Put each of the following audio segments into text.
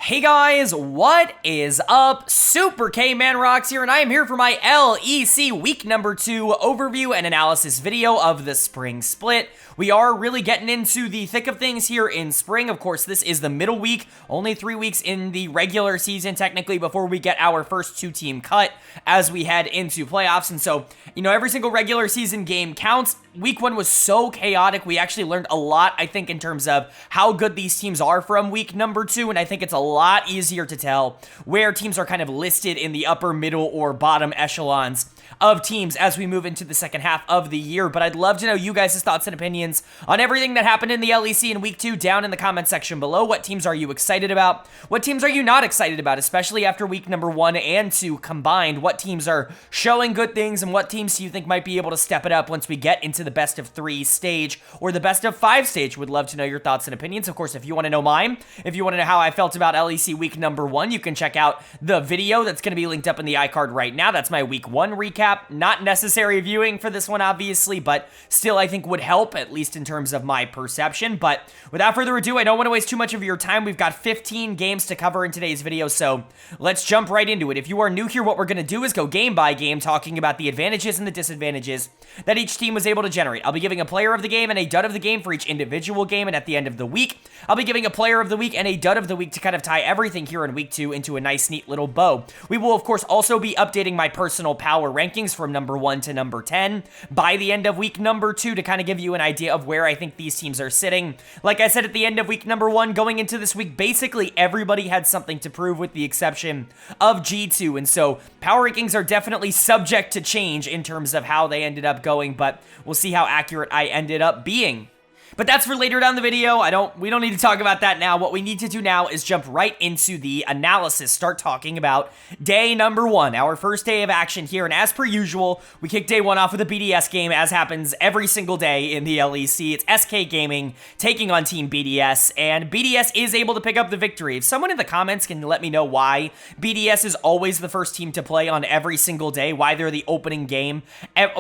Hey guys, what is up? Super K Man Rocks here, and I am here for my LEC week number 2 overview and analysis video of the spring split. We are really getting into the thick of things here in spring. Of course, this is the middle week, only 3 weeks in the regular season technically before we get our first 2-team cut as we head into playoffs. And so, every single regular season game counts. Week 1 was so chaotic. We actually learned a lot, I think, in terms of how good these teams are from week number 2, and I think it's a lot easier to tell where teams are kind of listed in the upper, middle, or bottom echelons of teams as we move into the second half of the year. But I'd love to know you guys' thoughts and opinions on everything that happened in the LEC in week 2 down in the comment section below. What teams are you excited about? What teams are you not excited about, especially after week number 1 and 2 combined? What teams are showing good things, and what teams do you think might be able to step it up once we get into the best of 3 stage or the best of 5 stage? Would love to know your thoughts and opinions. Of course, if you want to know mine, if you want to know how I felt about LEC week number 1, you can check out the video that's going to be linked up in the iCard right now. That's my week 1 recap. Not necessary viewing for this one, obviously, but still I think would help, at least in terms of my perception. But without further ado, I don't want to waste too much of your time. We've got 15 games to cover in today's video, so let's jump right into it. If you are new here, what we're going to do is go game by game, talking about the advantages and the disadvantages that each team was able to generate. I'll be giving a player of the game and a dud of the game for each individual game, and at the end of the week, I'll be giving a player of the week and a dud of the week to kind of tie everything here in week 2 into a nice, neat little bow. We will, of course, also be updating my personal power rankings from number 1 to number 10 by the end of week number 2 to kind of give you an idea of where I think these teams are sitting. Like I said at the end of week number 1, going into this week, basically everybody had something to prove with the exception of G2, and so power rankings are definitely subject to change in terms of how they ended up going, but we'll see how accurate I ended up being. But that's for later down the video. We don't need to talk about that now. What we need to do now is jump right into the analysis, start talking about day number 1, our first day of action here. And as per usual, we kick day 1 off with a BDS game, as happens every single day in the LEC. It's SK Gaming taking on Team BDS, and BDS is able to pick up the victory. If someone in the comments can let me know why BDS is always the first team to play on every single day, why they're the opening game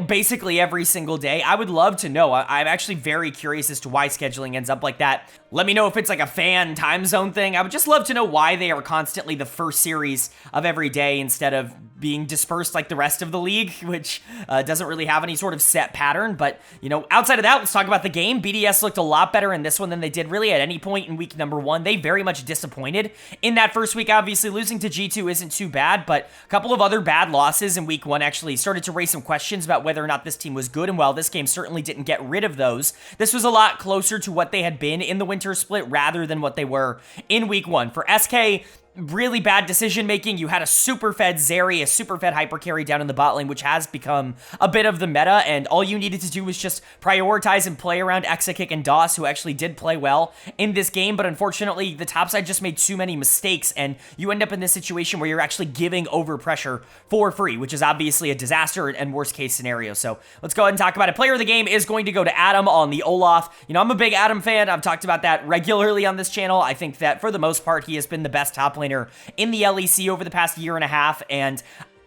basically every single day, I would love to know. I'm actually very curious as to why scheduling ends up like that. Let me know if it's like a fan time zone thing. I would just love to know why they are constantly the first series of every day instead of being dispersed like the rest of the league, which doesn't really have any sort of set pattern. But, outside of that, let's talk about the game. BDS looked a lot better in this one than they did really at any point in week number 1. They very much disappointed in that first week. Obviously, losing to G2 isn't too bad, but a couple of other bad losses in week 1 actually started to raise some questions about whether or not this team was good. And while this game certainly didn't get rid of those, this was a lot closer to what they had been in the winter split rather than what they were in week 1. For SK, really bad decision making. You had a super fed Zeri, a super fed hyper carry down in the bot lane, which has become a bit of the meta, and all you needed to do was just prioritize and play around Exakick and DOS, who actually did play well in this game, but unfortunately the top side just made too many mistakes, and you end up in this situation where you're actually giving over pressure for free, which is obviously a disaster and worst case scenario. So let's go ahead and talk about it. Player of the game is going to go to Adam on the Olaf. I'm a big Adam fan. I've talked about that regularly on this channel. I think that for the most part, he has been the best top laner in the LEC over the past year and a half, and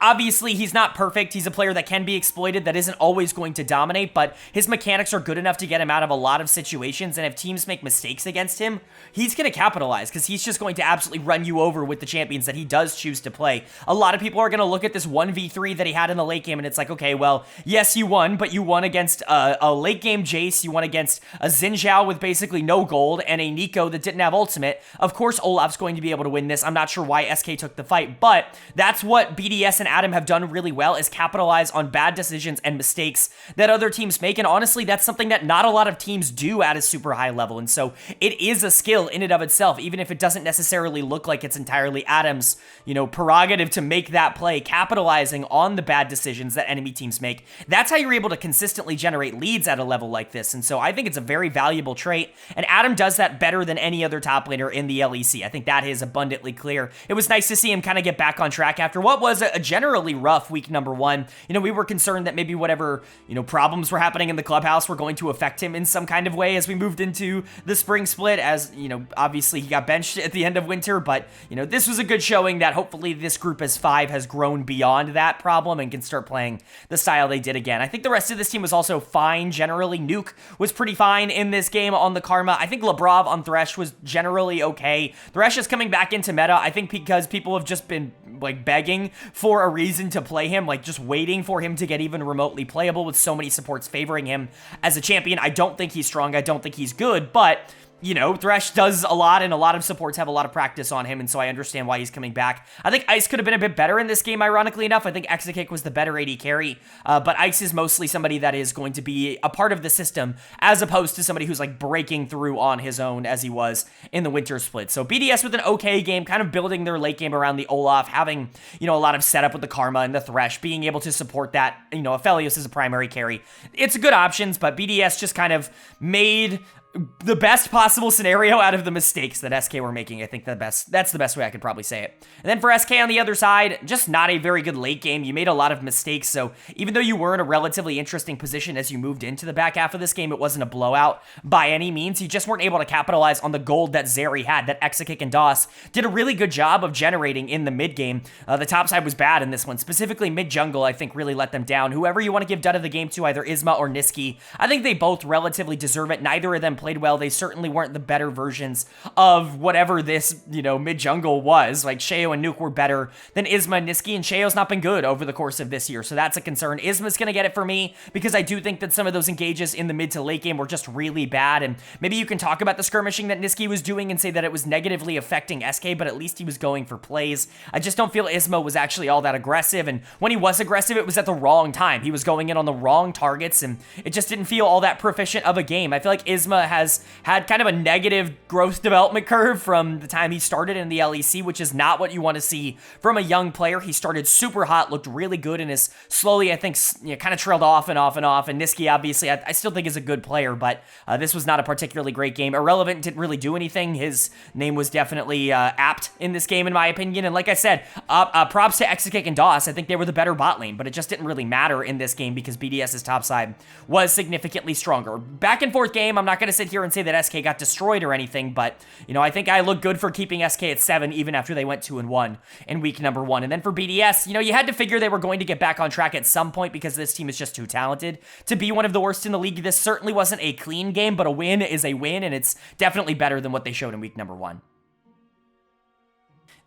obviously, he's not perfect. He's a player that can be exploited, that isn't always going to dominate, but his mechanics are good enough to get him out of a lot of situations, and if teams make mistakes against him, he's going to capitalize, because he's just going to absolutely run you over with the champions that he does choose to play. A lot of people are going to look at this 1v3 that he had in the late game, and it's like, okay, well, yes, you won, but you won against a late game Jace, you won against a Xin Zhao with basically no gold, and a Nico that didn't have ultimate. Of course, Olaf's going to be able to win this. I'm not sure why SK took the fight, but that's what BDS and Adam have done really well, is capitalize on bad decisions and mistakes that other teams make, and honestly, that's something that not a lot of teams do at a super high level, and so it is a skill in and of itself, even if it doesn't necessarily look like it's entirely Adam's, prerogative to make that play, capitalizing on the bad decisions that enemy teams make. That's how you're able to consistently generate leads at a level like this, and so I think it's a very valuable trait, and Adam does that better than any other top laner in the LEC. I think that is abundantly clear. It was nice to see him kind of get back on track after what was a general generally rough week number 1. You know, we were concerned that maybe whatever, you know, problems were happening in the clubhouse were going to affect him in some kind of way as we moved into the spring split, as, you know, obviously he got benched at the end of winter, but, you know, this was a good showing that hopefully this group as 5 has grown beyond that problem and can start playing the style they did again. I think the rest of this team was also fine generally. Nuke was pretty fine in this game on the Karma. I think Labrov on Thresh was generally okay. Thresh is coming back into meta, I think, because people have just been like begging for a reason to play him, like just waiting for him to get even remotely playable with so many supports favoring him as a champion. I don't think he's strong. I don't think he's good, but you know, Thresh does a lot, and a lot of supports have a lot of practice on him, and so I understand why he's coming back. I think Ice could have been a bit better in this game, ironically enough. I think Exakick was the better AD carry, but Ice is mostly somebody that is going to be a part of the system, as opposed to somebody who's like breaking through on his own as he was in the winter split. So BDS with an okay game, kind of building their late game around the Olaf, having, you know, a lot of setup with the Karma and the Thresh, being able to support that, you know, Aphelios is a primary carry. It's good options, but BDS just kind of made the best possible scenario out of the mistakes that SK were making. I think that's the best way I could probably say it. And then for SK on the other side, just not a very good late game. You made a lot of mistakes, so even though you were in a relatively interesting position as you moved into the back half of this game, it wasn't a blowout by any means. You just weren't able to capitalize on the gold that Zeri had, that Exakick and DOS did a really good job of generating in the mid game. The top side was bad in this one, specifically mid jungle, I think really let them down. Whoever you want to give dud of the game to, either Isma or Niski, I think they both relatively deserve it. Neither of them played well. They certainly weren't the better versions of whatever this, you know, mid-jungle was. Like, Sheo and Nuke were better than Isma and Niski, and Sheo's not been good over the course of this year, so that's a concern. Isma's gonna get it for me, because I do think that some of those engages in the mid to late game were just really bad, and maybe you can talk about the skirmishing that Niski was doing and say that it was negatively affecting SK, but at least he was going for plays. I just don't feel Isma was actually all that aggressive, and when he was aggressive, it was at the wrong time. He was going in on the wrong targets, and it just didn't feel all that proficient of a game. I feel like Isma has had kind of a negative growth development curve from the time he started in the LEC, which is not what you want to see from a young player. He started super hot, looked really good, and is slowly, I think, you know, kind of trailed off and off and off. And Niski, obviously, I still think is a good player, but this was not a particularly great game. Irrelevant didn't really do anything. His name was definitely apt in this game, in my opinion. And like I said, props to Exakick and DOS. I think they were the better bot lane, but it just didn't really matter in this game because BDS's top side was significantly stronger. Back and forth game. I'm not going to sit here and say that SK got destroyed or anything, but, you know, I think I look good for keeping SK at 7 even after they went 2-1 in week number 1. And then for BDS, you know, you had to figure they were going to get back on track at some point because this team is just too talented to be one of the worst in the league. This certainly wasn't a clean game, but a win is a win, and it's definitely better than what they showed in week number 1.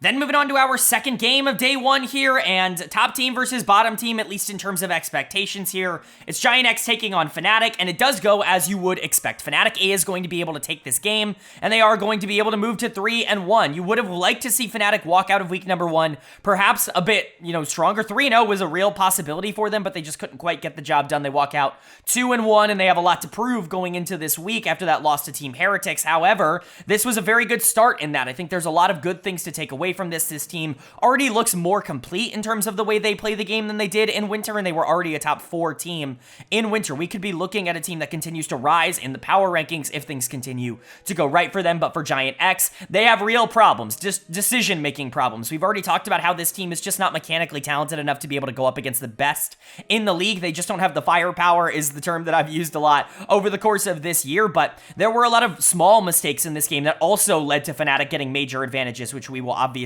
Then moving on to our second game of day 1 here, and top team versus bottom team, at least in terms of expectations here. It's GIANTX taking on Fnatic, and it does go as you would expect. Fnatic is going to be able to take this game, and they are going to be able to move to 3-1. You would have liked to see Fnatic walk out of week number 1, perhaps a bit, you know, stronger. 3-0 was a real possibility for them, but they just couldn't quite get the job done. They walk out 2-1, and they have a lot to prove going into this week after that loss to Team Heretics. However, this was a very good start in that. I think there's a lot of good things to take away from this. This team already looks more complete in terms of the way they play the game than they did in winter, and they were already a top 4 team in winter. We could be looking at a team that continues to rise in the power rankings if things continue to go right for them, but for GIANTX, they have real problems, just decision-making problems. We've already talked about how this team is just not mechanically talented enough to be able to go up against the best in the league. They just don't have the firepower, is the term that I've used a lot over the course of this year, but there were a lot of small mistakes in this game that also led to Fnatic getting major advantages, which we will obviously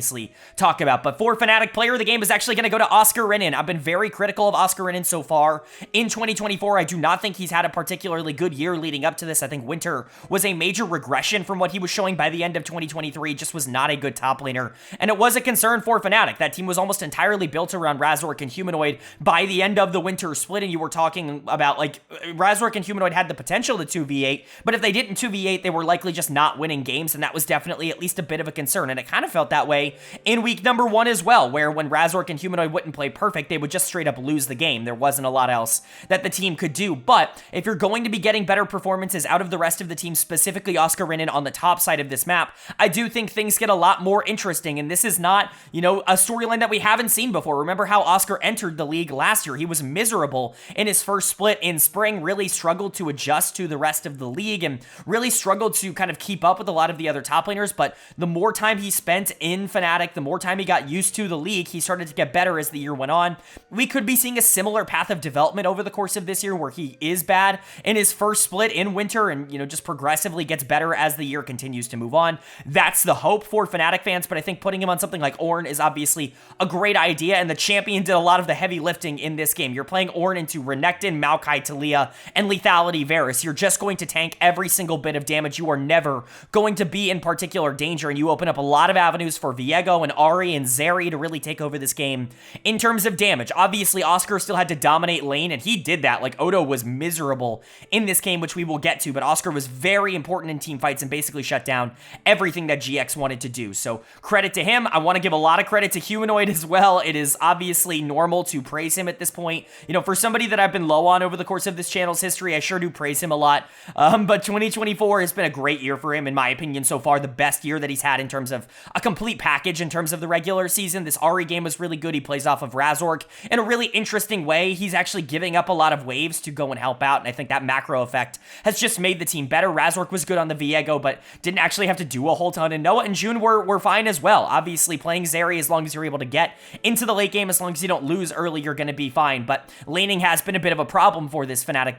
talk about. But for Fnatic, player of the game is actually going to go to Oscar Renin. I've been very critical of Oscar Renin so far in 2024. I do not think he's had a particularly good year leading up to this. I think winter was a major regression from what he was showing by the end of 2023. Just was not a good top laner, and it was a concern for Fnatic. That team was almost entirely built around Razork and Humanoid by the end of the winter split, and you were talking about, like, Razork and Humanoid had the potential to 2v8, but if they didn't 2v8, they were likely just not winning games, and that was definitely at least a bit of a concern, and it kind of felt that way in week number 1 as well, where when Razork and Humanoid wouldn't play perfect, they would just straight up lose the game. There wasn't a lot else that the team could do, but if you're going to be getting better performances out of the rest of the team, specifically Oscar Renin on the top side of this map, I do think things get a lot more interesting, and this is not, you know, a storyline that we haven't seen before. Remember how Oscar entered the league last year. He was miserable in his first split in spring, really struggled to adjust to the rest of the league, and really struggled to kind of keep up with a lot of the other top laners, but the more time he spent in Fnatic, the more time he got used to the league, he started to get better as the year went on. We could be seeing a similar path of development over the course of this year where he is bad in his first split in winter and, just progressively gets better as the year continues to move on. That's the hope for Fnatic fans, but I think putting him on something like Ornn is obviously a great idea, and the champion did a lot of the heavy lifting in this game. You're playing Ornn into Renekton, Maokai, Taliyah, and Lethality Varus. You're just going to tank every single bit of damage. You are never going to be in particular danger, and you open up a lot of avenues for Viego and Ahri and Zeri to really take over this game. In terms of damage, obviously Oscar still had to dominate lane, and he did that. Like, Odo was miserable in this game, which we will get to, but Oscar was very important in team fights and basically shut down everything that GX wanted to do. So credit to him. I want to give a lot of credit to Humanoid as well. It is obviously normal to praise him at this point. For somebody that I've been low on over the course of this channel's history, I sure do praise him a lot. But 2024 has been a great year for him, in my opinion, so far. The best year that he's had in terms of a complete package in terms of the regular season. This Ahri game was really good. He plays off of Razork in a really interesting way. He's actually giving up a lot of waves to go and help out, and I think that macro effect has just made the team better. Razork was good on the Viego, but didn't actually have to do a whole ton, and Noah and June were fine as well. Obviously, playing Zeri, as long as you're able to get into the late game, as long as you don't lose early, you're going to be fine, but laning has been a bit of a problem for this Fnatic,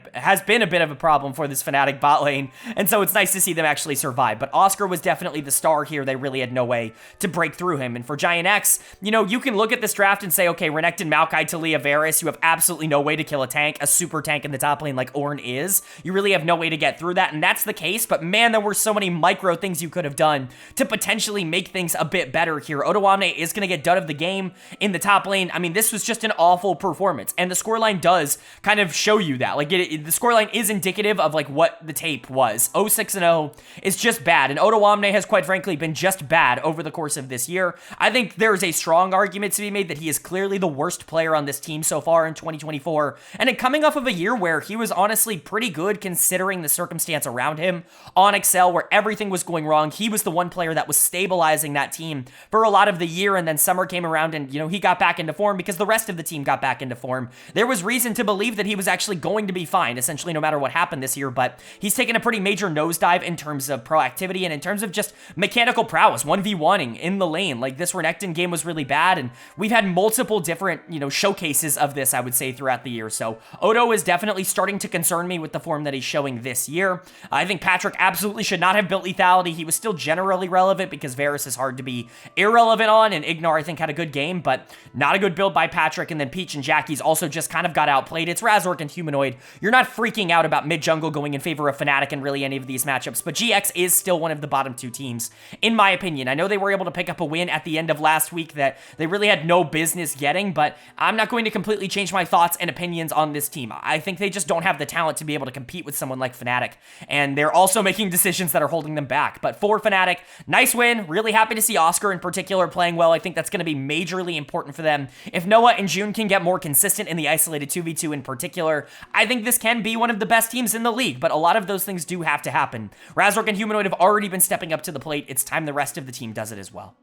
bot lane, and so it's nice to see them actually survive. But Oscar was definitely the star here. They really had no way to break through him. And for GIANTX, you can look at this draft and say, okay, Renekton, Maokai, Taliyah, Varus, you have absolutely no way to kill a tank, a super tank in the top lane like Ornn is. You really have no way to get through that, and that's the case, but man, there were so many micro things you could have done to potentially make things a bit better here. Odoamne is going to get done of the game in the top lane. I mean, this was just an awful performance, and the scoreline does kind of show you that. Like, the scoreline is indicative of, like, what the tape was. 0-6-0 is just bad, and Odoamne has, quite frankly, been just bad over the course of this year. I think there's a strong argument to be made that he is clearly the worst player on this team so far in 2024, and coming off of a year where he was honestly pretty good considering the circumstance around him on Excel, where everything was going wrong. He was the one player that was stabilizing that team for a lot of the year, and then summer came around and, he got back into form because the rest of the team got back into form. There was reason to believe that he was actually going to be fine, essentially, no matter what happened this year, but he's taken a pretty major nosedive in terms of proactivity and in terms of just mechanical prowess, 1v1ing in the lane. Like, this Renekton game was really bad, and we've had multiple different, showcases of this, I would say, throughout the year. So Odo is definitely starting to concern me with the form that he's showing this year. I think Patrick absolutely should not have built lethality. He was still generally relevant because Varus is hard to be irrelevant on, and Ignar, I think, had a good game, but not a good build by Patrick. And then Peach and Jackie's also just kind of got outplayed. It's Razork and Humanoid. You're not freaking out about mid-jungle going in favor of Fnatic in really any of these matchups, but GX is still one of the bottom two teams, in my opinion. I know they were able to pick up a win at the end of last week that they really had no business getting, but I'm not going to completely change my thoughts and opinions on this team. I think they just don't have the talent to be able to compete with someone like Fnatic, and they're also making decisions that are holding them back. But for Fnatic, nice win. Really happy to see Oscar in particular playing well. I think that's going to be majorly important for them. If Noah and June can get more consistent in the isolated 2v2 in particular, I think this can be one of the best teams in the league, but a lot of those things do have to happen. Razork and Humanoid have already been stepping up to the plate. It's time the rest of the team does it as well.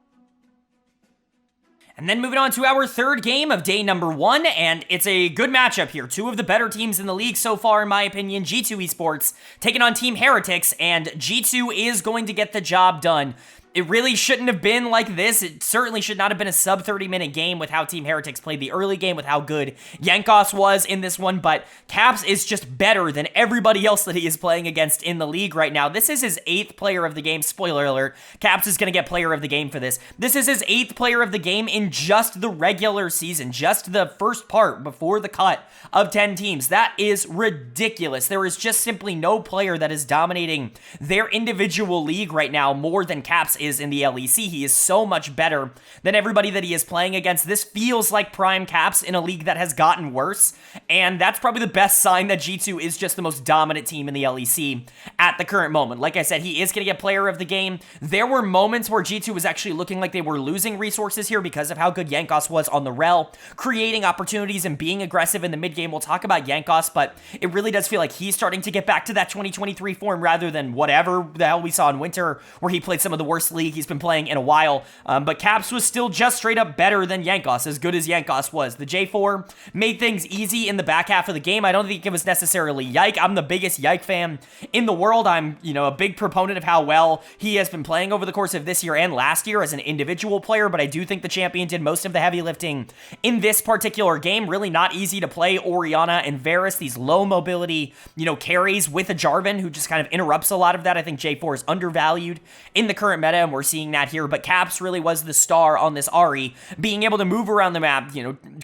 And then moving on to our third game of day number 1, and it's a good matchup here. Two of the better teams in the league so far, in my opinion. G2 Esports taking on Team Heretics, and G2 is going to get the job done. It really shouldn't have been like this. It certainly should not have been a sub 30-minute game with how Team Heretics played the early game, with how good GIANTX was in this one, but Caps is just better than everybody else that he is playing against in the league right now. This is his 8th player of the game. Spoiler alert, Caps is going to get player of the game for this. This is his 8th player of the game in just the regular season, just the first part before the cut of 10 teams. That is ridiculous. There is just simply no player that is dominating their individual league right now more than Caps is in the LEC. He is so much better than everybody that he is playing against. This feels like prime Caps in a league that has gotten worse, and that's probably the best sign that G2 is just the most dominant team in the LEC at the current moment. Like I said, he is going to get player of the game. There were moments where G2 was actually looking like they were losing resources here because of how good GIANTX was on the rel, creating opportunities and being aggressive in the mid game. We'll talk about GIANTX, but it really does feel like he's starting to get back to that 2023 form rather than whatever the hell we saw in winter where he played some of the worst worst league he's been playing in a while, but Caps was still just straight up better than Jankos, as good as Jankos was. The J4 made things easy in the back half of the game. I don't think it was necessarily Yike. I'm the biggest Yike fan in the world. I'm, a big proponent of how well he has been playing over the course of this year and last year as an individual player, but I do think the champion did most of the heavy lifting in this particular game. Really not easy to play Orianna and Varus, these low mobility, carries with a Jarvan who just kind of interrupts a lot of that. I think J4 is undervalued in the current meta, and we're seeing that here, but Caps really was the star on this Ahri, being able to move around the map,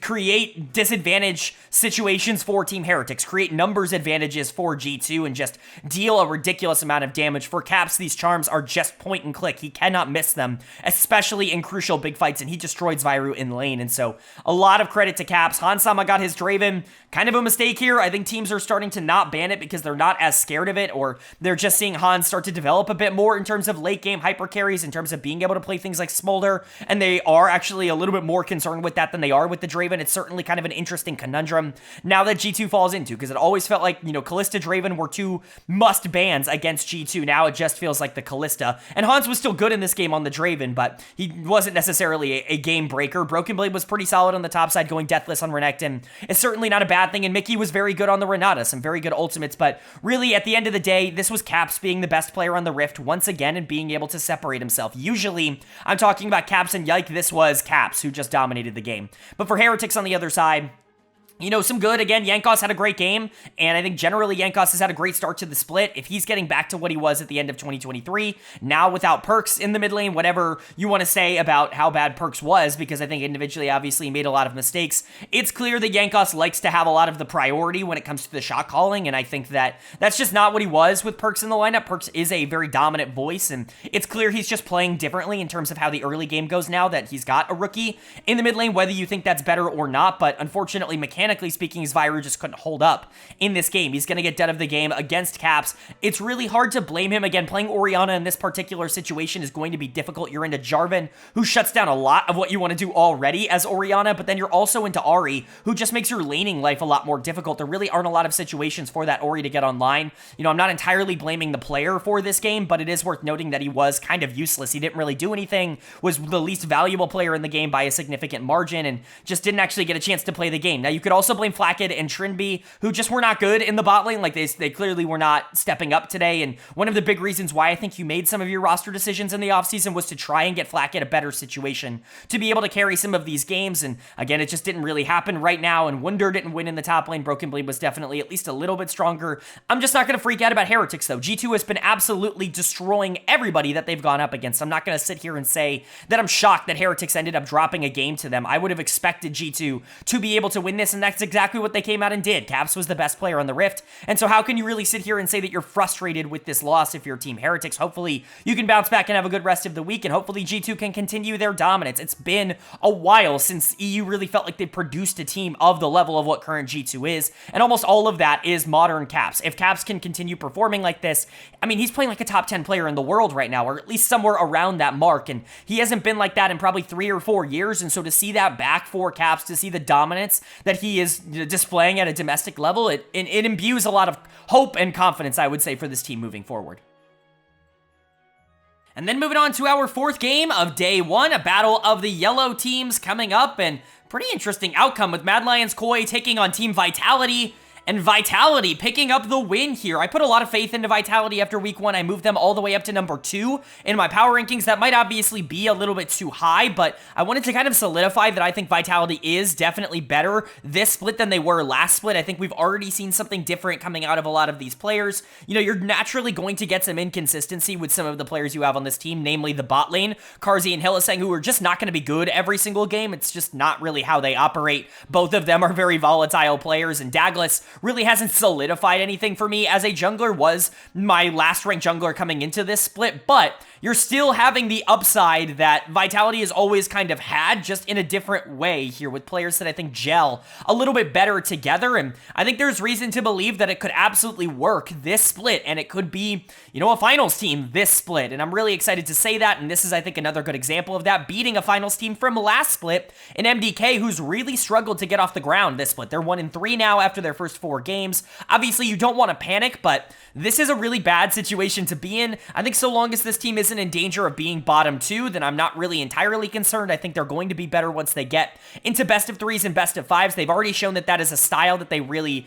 create disadvantage situations for Team Heretics, create numbers advantages for G2, and just deal a ridiculous amount of damage. For Caps, these charms are just point and click. He cannot miss them, especially in crucial big fights, and he destroys Viru in lane, and so a lot of credit to Caps. Hansama got his Draven. Kind of a mistake here. I think teams are starting to not ban it because they're not as scared of it, or they're just seeing Hans start to develop a bit more in terms of late game hyper carries, in terms of being able to play things like Smolder, and they are actually a little bit more concerned with that than they are with the Draven. It's certainly kind of an interesting conundrum now that G2 falls into, because it always felt like, Kalista, Draven were two must bans against G2. Now it just feels like the Kalista, and Hans was still good in this game on the Draven, but he wasn't necessarily a game breaker. Broken Blade was pretty solid on the top side, going deathless on Renekton. It's certainly not a bad thing, and Mickey was very good on the Renata, some very good ultimates, but really at the end of the day, this was Caps being the best player on the Rift once again and being able to separate himself. Usually, I'm talking about Caps and Yike. This was Caps who just dominated the game. But for Heretics on the other side, some good. Again, Jankos had a great game, and I think generally Jankos has had a great start to the split. If he's getting back to what he was at the end of 2023, now without Perks in the mid lane, whatever you want to say about how bad Perks was, because I think individually, obviously, he made a lot of mistakes, it's clear that Jankos likes to have a lot of the priority when it comes to the shot calling, and I think that that's just not what he was with Perks in the lineup. Perks is a very dominant voice, and it's clear he's just playing differently in terms of how the early game goes now that he's got a rookie in the mid lane, whether you think that's better or not, but unfortunately, mechanically speaking, his Viru just couldn't hold up in this game. He's going to get dead of the game against Caps. It's really hard to blame him. Again, playing Orianna in this particular situation is going to be difficult. You're into Jarvan, who shuts down a lot of what you want to do already as Orianna, but then you're also into Ahri, who just makes your laning life a lot more difficult. There really aren't a lot of situations for that Ahri to get online. I'm not entirely blaming the player for this game, but it is worth noting that he was kind of useless. He didn't really do anything, was the least valuable player in the game by a significant margin, and just didn't actually get a chance to play the game. Now, you could also blame Flackid and Trinby, who just were not good in the bot lane. Like, they clearly were not stepping up today, and one of the big reasons why I think you made some of your roster decisions in the offseason was to try and get Flackid a better situation to be able to carry some of these games, and again, it just didn't really happen right now, and Wunder didn't win in the top lane. Broken Blade was definitely at least a little bit stronger. I'm just not going to freak out about Heretics, though. G2 has been absolutely destroying everybody that they've gone up against. I'm not going to sit here and say that I'm shocked that Heretics ended up dropping a game to them. I would have expected G2 to be able to win this, and that's exactly what they came out and did. Caps was the best player on the Rift, and so how can you really sit here and say that you're frustrated with this loss if you're Team Heretics? Hopefully you can bounce back and have a good rest of the week, and hopefully G2 can continue their dominance. It's been a while since EU really felt like they produced a team of the level of what current G2 is, and almost all of that is modern Caps. If Caps can continue performing like this, I mean, he's playing like a top 10 player in the world right now, or at least somewhere around that mark, and he hasn't been like that in probably 3 or 4 years, and so to see that back for Caps, to see the dominance that he is displaying at a domestic level, it imbues a lot of hope and confidence, I would say, for this team moving forward. And then moving on to our fourth game of day one, a battle of the yellow teams coming up, and pretty interesting outcome with Mad Lions Koi taking on Team Vitality, and Vitality picking up the win here. I put a lot of faith into Vitality after week one. I moved them all the way up to number 2 in my power rankings. That might obviously be a little bit too high, but I wanted to kind of solidify that I think Vitality is definitely better this split than they were last split. I think we've already seen something different coming out of a lot of these players. You're naturally going to get some inconsistency with some of the players you have on this team, namely the bot lane, Karzi and Hylissang, who are just not going to be good every single game. It's just not really how they operate. Both of them are very volatile players, and Douglas really hasn't solidified anything for me as a jungler. Was my last ranked jungler coming into this split, but you're still having the upside that Vitality has always kind of had, just in a different way here with players that I think gel a little bit better together, and I think there's reason to believe that it could absolutely work this split, and it could be, a finals team this split, and I'm really excited to say that, and this is, I think, another good example of that, beating a finals team from last split in MDK, who's really struggled to get off the ground this split. They're 1-3 now after their first 4 games. Obviously, you don't want to panic, but this is a really bad situation to be in. I think so long as this team isn't in danger of being bottom 2, then I'm not really entirely concerned. I think they're going to be better once they get into best of 3s and best of 5s. They've already shown that that is a style that they really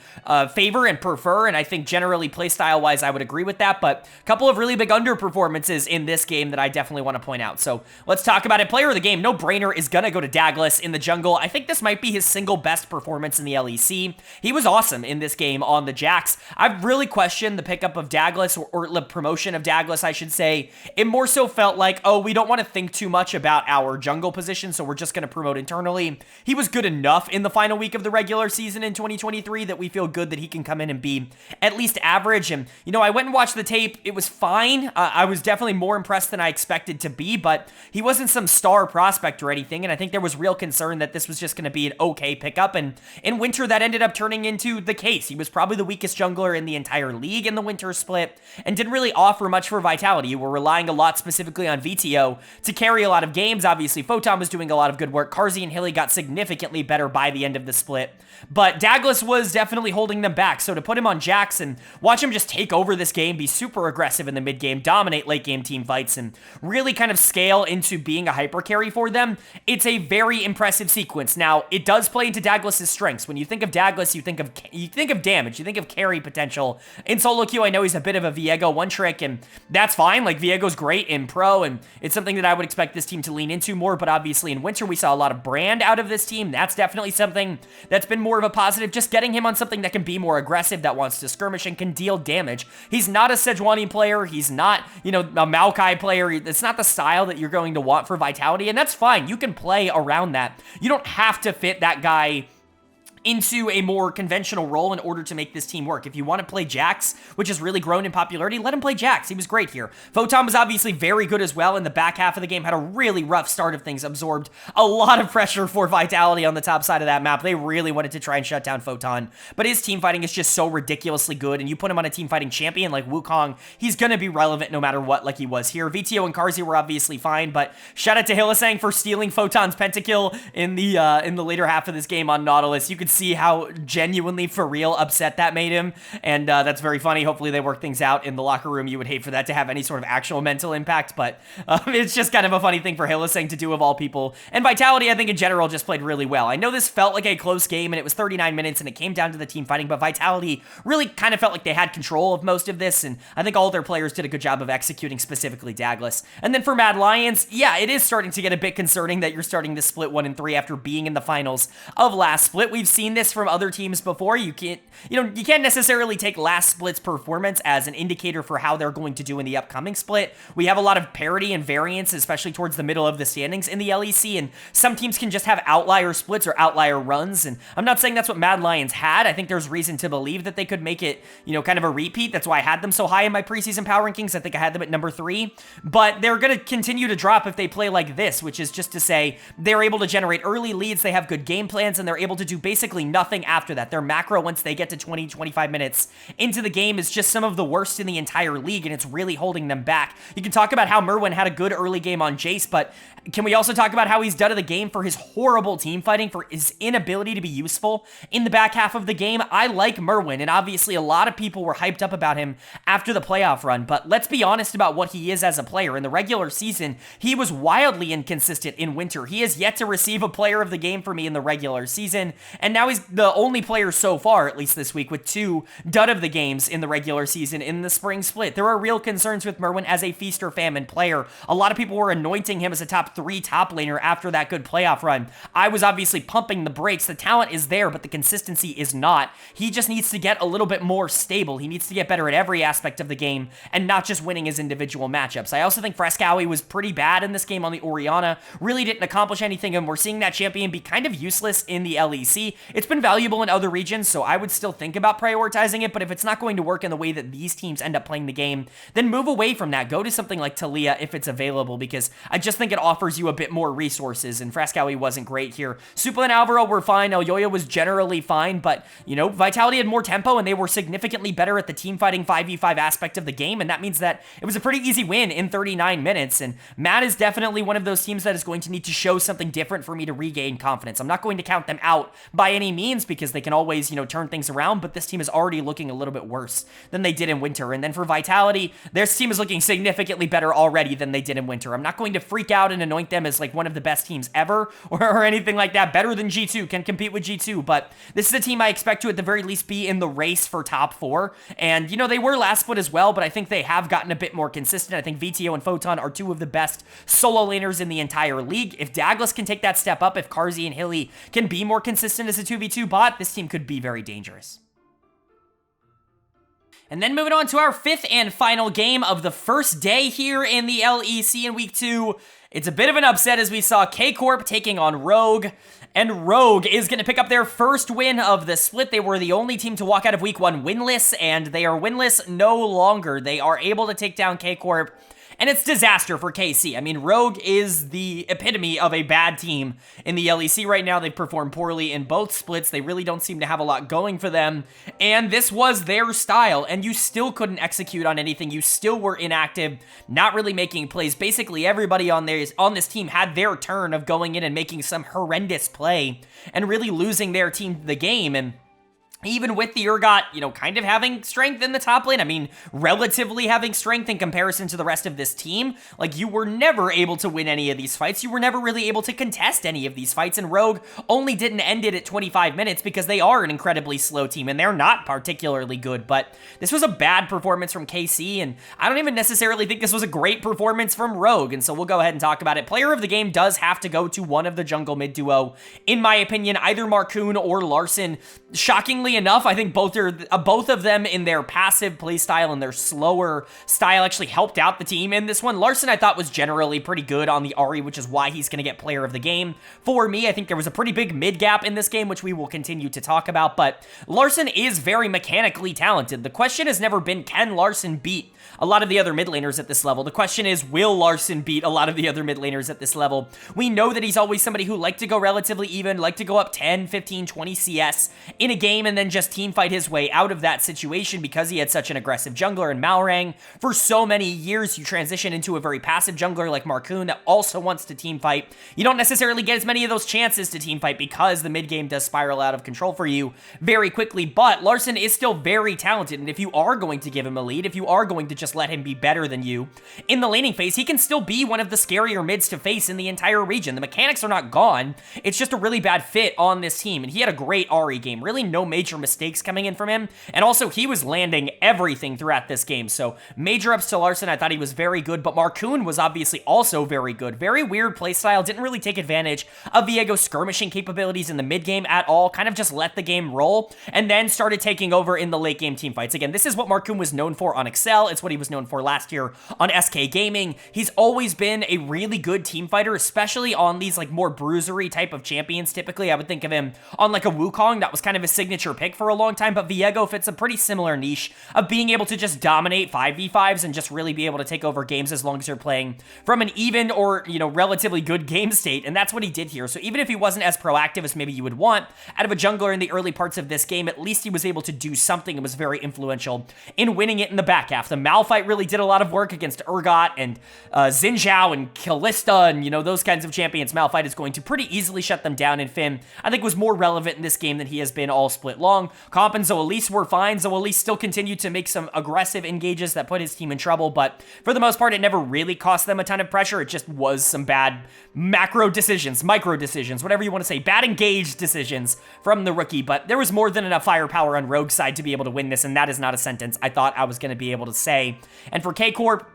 favor and prefer, and I think generally playstyle-wise, I would agree with that, but a couple of really big underperformances in this game that I definitely want to point out. So let's talk about it. Player of the game, no brainer, is going to go to Douglas in the jungle. I think this might be his single best performance in the LEC. He was awesome in this game on the Jax. I've really questioned the pickup of Douglas, or the promotion of Douglas, I should say. It more so felt like, oh, we don't want to think too much about our jungle position, so we're just going to promote internally. He was good enough in the final week of the regular season in 2023 that we feel good that he can come in and be at least average. And, you know, I went and watched the tape. It was fine. I was definitely more impressed than I expected to be, but he wasn't some star prospect or anything, and I think there was real concern that this was just going to be an okay pickup, and in winter that ended up turning into the case. He was probably the weakest jungler in the entire league in the winter split, and didn't really offer much for Vitality. We're relying a lot specifically on VTO to carry a lot of games. Obviously, Photon was doing a lot of good work. Carzzy and Hilly got significantly better by the end of the split, but Douglas was definitely holding them back, so to put him on Jax and watch him just take over this game, be super aggressive in the mid game, dominate late game team fights, and really kind of scale into being a hyper carry for them, it's a very impressive sequence. Now, it does play into Douglas's strengths. When you think of Douglas, you think of damage, you think of carry potential. In solo queue, I know he's a bit of a Viego one trick, and that's fine. Like, Viego's great in pro, and it's something that I would expect this team to lean into more, but obviously in winter, we saw a lot of brand out of this team. That's definitely something that's been more of a positive. Just getting him on something that can be more aggressive, that wants to skirmish and can deal damage. He's not a Sejuani player. He's not, you know, a Maokai player. It's not the style that you're going to want for Vitality, and that's fine. You can play around that. You don't have to fit that guy into a more conventional role in order to make this team work. If you want to play Jax, which has really grown in popularity, let him play Jax. He was great here. Photon was obviously very good as well in the back half of the game, had a really rough start of things, absorbed a lot of pressure for Vitality on the top side of that map. They really wanted to try and shut down Photon, but his team fighting is just so ridiculously good, and you put him on a team fighting champion like Wukong, he's going to be relevant no matter what, like he was here. VTO and Carzzy were obviously fine, but shout out to Hillisang for stealing Photon's pentakill in the later half of this game on Nautilus. You could see how genuinely for real upset that made him, and that's very funny. Hopefully they work things out in the locker room. You would hate for that to have any sort of actual mental impact, but it's just kind of a funny thing for Hillisang to do of all people. And Vitality, I think in general, just played really well. I know this felt like a close game, and it was 39 minutes, and it came down to the team fighting, but Vitality really kind of felt like they had control of most of this, and I think all their players did a good job of executing, specifically Douglas. And then for Mad Lions, yeah, it is starting to get a bit concerning that you're starting to split 1 and 3 after being in the finals of last split. We've seen this from other teams before. You can't necessarily take last split's performance as an indicator for how they're going to do in the upcoming split. We have a lot of parity and variance, especially towards the middle of the standings in the LEC, and some teams can just have outlier splits or outlier runs, and I'm not saying that's what Mad Lions had. I think there's reason to believe that they could make it, you know, kind of a repeat. That's why I had them so high in my preseason power rankings. I think I had them at number 3, but they're going to continue to drop if they play like this, which is just to say they're able to generate early leads, they have good game plans, and they're able to do basically nothing after that. Their macro, once they get to 20-25 minutes into the game, is just some of the worst in the entire league, and it's really holding them back. You can talk about how Merwin had a good early game on Jace, but can we also talk about how he's done of the game for his horrible team fighting, for his inability to be useful in the back half of the game? I like Merwin, and obviously a lot of people were hyped up about him after the playoff run, but let's be honest about what he is as a player. In the regular season, he was wildly inconsistent in winter. He has yet to receive a player of the game for me in the regular season, and now he's the only player so far, at least this week, with 2 dud of the games in the regular season in the spring split. There are real concerns with Merwin as a feast or famine player. A lot of people were anointing him as a top 3 top laner after that good playoff run. I was obviously pumping the brakes. The talent is there, but the consistency is not. He just needs to get a little bit more stable. He needs to get better at every aspect of the game and not just winning his individual matchups. I also think Frescowie was pretty bad in this game on the Orianna. Really didn't accomplish anything, and we're seeing that champion be kind of useless in the LEC. It's been valuable in other regions, so I would still think about prioritizing it, but if it's not going to work in the way that these teams end up playing the game, then move away from that. Go to something like Talia if it's available, because I just think it offers you a bit more resources, and Frescowie wasn't great here. Supla and Alvaro were fine. Elyoya was generally fine, but, you know, Vitality had more tempo, and they were significantly better at the team fighting 5v5 aspect of the game, and that means that it was a pretty easy win in 39 minutes, and Matt is definitely one of those teams that is going to need to show something different for me to regain confidence. I'm not going to count them out by any means because they can always, turn things around, but this team is already looking a little bit worse than they did in winter. And then for Vitality, their team is looking significantly better already than they did in winter. I'm not going to freak out and anoint them as like one of the best teams ever or anything like that. Better than G2, can compete with G2, but this is a team I expect to at the very least be in the race for top 4. And, they were last split as well, but I think they have gotten a bit more consistent. I think VTO and Photon are two of the best solo laners in the entire league. If Douglas can take that step up, if Carzzy and Hilly can be more consistent as a 2v2 bot, this team could be very dangerous. And then moving on to our 5th and final game of the first day here in the LEC in Week 2. It's a bit of an upset as we saw Corp taking on Rogue. And Rogue is going to pick up their first win of the split. They were the only team to walk out of Week 1 winless, and they are winless no longer. They are able to take down Corp. And it's disaster for KC. I mean, Rogue is the epitome of a bad team in the LEC right now. They've performed poorly in both splits. They really don't seem to have a lot going for them. And this was their style, and you still couldn't execute on anything. You still were inactive, not really making plays. Basically, everybody on this team had their turn of going in and making some horrendous play and really losing their team the game. And even with the Urgot, kind of having strength in the top lane, I mean, relatively having strength in comparison to the rest of this team, like, you were never able to win any of these fights. You were never really able to contest any of these fights, and Rogue only didn't end it at 25 minutes because they are an incredibly slow team, and they're not particularly good, but this was a bad performance from KC, and I don't even necessarily think this was a great performance from Rogue, and so we'll go ahead and talk about it. Player of the game does have to go to one of the jungle mid duo, in my opinion, either Marcoon or Larson. Shockingly enough, I think both of them in their passive play style and their slower style actually helped out the team in this one. Larson, I thought, was generally pretty good on the Ahri, which is why he's going to get player of the game. For me, I think there was a pretty big mid gap in this game, which we will continue to talk about, but Larson is very mechanically talented. The question has never been, can Larson beat a lot of the other mid laners at this level? The question is, will Larson beat a lot of the other mid laners at this level? We know that he's always somebody who liked to go relatively even, liked to go up 10, 15, 20 CS in a game and then just team fight his way out of that situation because he had such an aggressive jungler in Malrang. For so many years, you transition into a very passive jungler like Marcoon that also wants to team fight. You don't necessarily get as many of those chances to team fight because the mid game does spiral out of control for you very quickly, but Larson is still very talented, and if you are going to give him a lead, if you are going to just let him be better than you in the laning phase, he can still be one of the scarier mids to face in the entire region. The mechanics are not gone. It's just a really bad fit on this team, and he had a great Ahri game. Really no major mistakes coming in from him, and also he was landing everything throughout this game, so major ups to Larson. I thought he was very good, but Marcoon was obviously also very good. Very weird playstyle, didn't really take advantage of Viego's skirmishing capabilities in the mid game at all, kind of just let the game roll, and then started taking over in the late game team fights. Again, this is what Marcoon was known for on Excel. It's what he was known for last year on SK Gaming. He's always been a really good team fighter, especially on these like more bruisery type of champions. Typically, I would think of him on like a Wukong. That was kind of a signature pick for a long time, but Viego fits a pretty similar niche of being able to just dominate 5v5s and just really be able to take over games as long as you're playing from an even or, relatively good game state, and that's what he did here. So even if he wasn't as proactive as maybe you would want out of a jungler in the early parts of this game, at least he was able to do something and was very influential in winning it in the back half. The Malphite really did a lot of work against Urgot and Xin Zhao and Kalista and, those kinds of champions. Malphite is going to pretty easily shut them down, and Finn, I think, was more relevant in this game than he has been all split long. Comp and Zoelise were fine. Zoelise still continued to make some aggressive engages that put his team in trouble, but for the most part, it never really cost them a ton of pressure. It just was some bad macro decisions, micro decisions, whatever you want to say, bad engaged decisions from the rookie, but there was more than enough firepower on Rogue's side to be able to win this, and that is not a sentence I thought I was going to be able to say. And for Corp,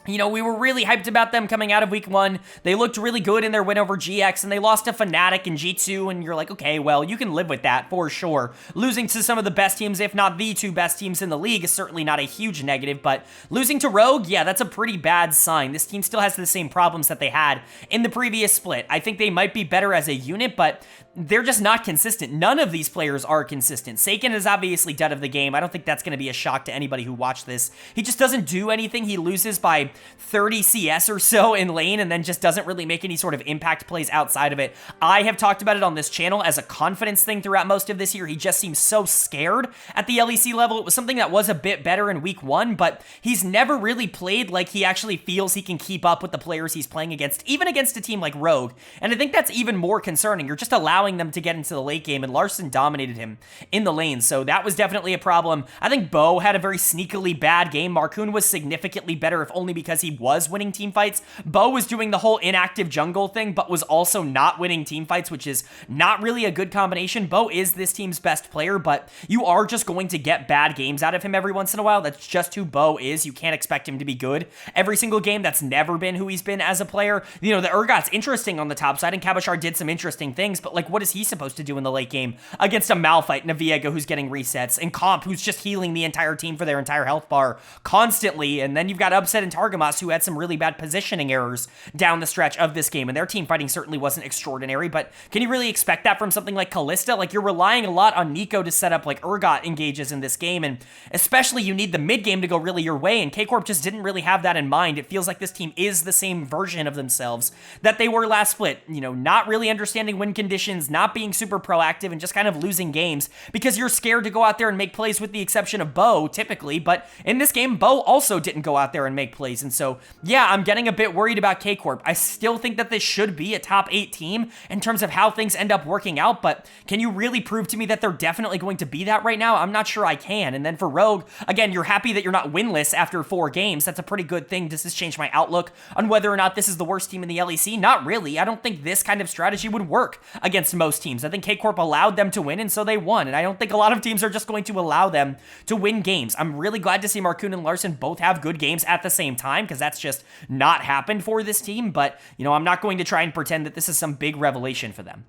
we were really hyped about them coming out of Week 1. They looked really good in their win over GX, and they lost to Fnatic and G2, and you're like, okay, well, you can live with that for sure. Losing to some of the best teams, if not the two best teams in the league, is certainly not a huge negative, but losing to Rogue, yeah, that's a pretty bad sign. This team still has the same problems that they had in the previous split. I think they might be better as a unit, but they're just not consistent. None of these players are consistent. Seiken is obviously dead of the game. I don't think that's going to be a shock to anybody who watched this. He just doesn't do anything. He loses by 30 CS or so in lane and then just doesn't really make any sort of impact plays outside of it. I have talked about it on this channel as a confidence thing throughout most of this year. He just seems so scared at the LEC level. It was something that was a bit better in Week 1, but he's never really played like he actually feels he can keep up with the players he's playing against, even against a team like Rogue. And I think that's even more concerning. You're just allowing allowing them to get into the late game, and Larson dominated him in the lane, so that was definitely a problem. I think Bo had a very sneakily bad game. Marcoon was significantly better, if only because he was winning team fights. Bo was doing the whole inactive jungle thing, but was also not winning team fights, which is not really a good combination. Bo is this team's best player, but you are just going to get bad games out of him every once in a while. That's just who Bo is. You can't expect him to be good every single game. That's never been who he's been as a player. You know, the Urgot's interesting on the top side, and Kabashar did some interesting things, but like, what is he supposed to do in the late game against a Malphite and a Viego who's getting resets, and Comp who's just healing the entire team for their entire health bar constantly? And then you've got Upset and Targamas who had some really bad positioning errors down the stretch of this game, and their team fighting certainly wasn't extraordinary, but can you really expect that from something like Kalista? Like, you're relying a lot on Nico to set up like Urgot engages in this game, and especially you need the mid game to go really your way, and K-Corp just didn't really have that in mind. It feels like this team is the same version of themselves that they were last split, you know, not really understanding win conditions, not being super proactive, and just kind of losing games because you're scared to go out there and make plays, with the exception of Bo typically. But in this game, Bo also didn't go out there and make plays, and so yeah, I'm getting a bit worried about K-Corp. I still think that this should be a top 8 team in terms of how things end up working out, but can you really prove to me that they're definitely going to be that right now? I'm not sure I can. And then for Rogue, again, you're happy that you're not winless after 4 games. That's a pretty good thing. Does this change my outlook on whether or not this is the worst team in the LEC? Not really. I don't think this kind of strategy would work against most teams. I think K-Corp allowed them to win, and so they won. And I don't think a lot of teams are just going to allow them to win games. I'm really glad to see Marcoon and Larson both have good games at the same time, because that's just not happened for this team. But, you know, I'm not going to try and pretend that this is some big revelation for them.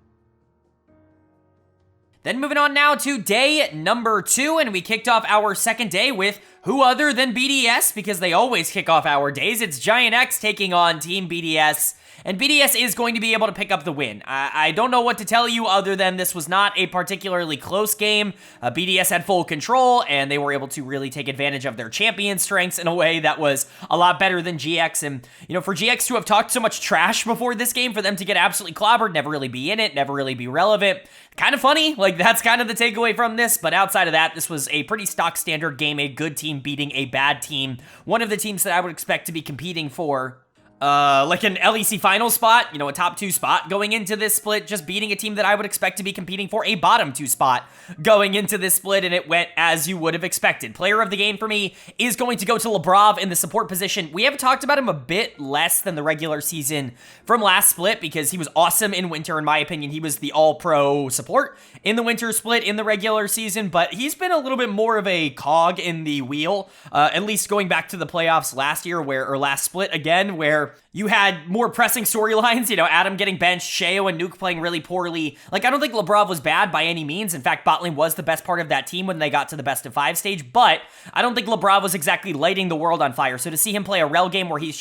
Then moving on now to day number 2, and we kicked off our second day with who other than BDS, because they always kick off our days. It's GIANTX taking on Team BDS, and BDS is going to be able to pick up the win. I don't know what to tell you other than this was not a particularly close game. BDS had full control, and they were able to really take advantage of their champion strengths in a way that was a lot better than GX. And, you know, for GX to have talked so much trash before this game, for them to get absolutely clobbered, never really be in it, never really be relevant, kind of funny. Like, that's kind of the takeaway from this. But outside of that, this was a pretty stock standard game, a good team beating a bad team. One of the teams that I would expect to be competing for like an LEC final spot, you know, a top 2 spot going into this split, just beating a team that I would expect to be competing for a bottom 2 spot going into this split, and it went as you would have expected. Player of the game for me is going to go to Labrov in the support position. We have talked about him a bit less than the regular season from last split, because he was awesome in winter. In my opinion, he was the all-pro support in the winter split in the regular season, but he's been a little bit more of a cog in the wheel, at least going back to the playoffs last year, or last split again, where you had more pressing storylines, you know, Adam getting benched, Sheo and Nuke playing really poorly. Like, I don't think Labrov was bad by any means. In fact, bot lane was the best part of that team when they got to the best of 5 stage, but I don't think Labrov was exactly lighting the world on fire. So to see him play a rel game where he's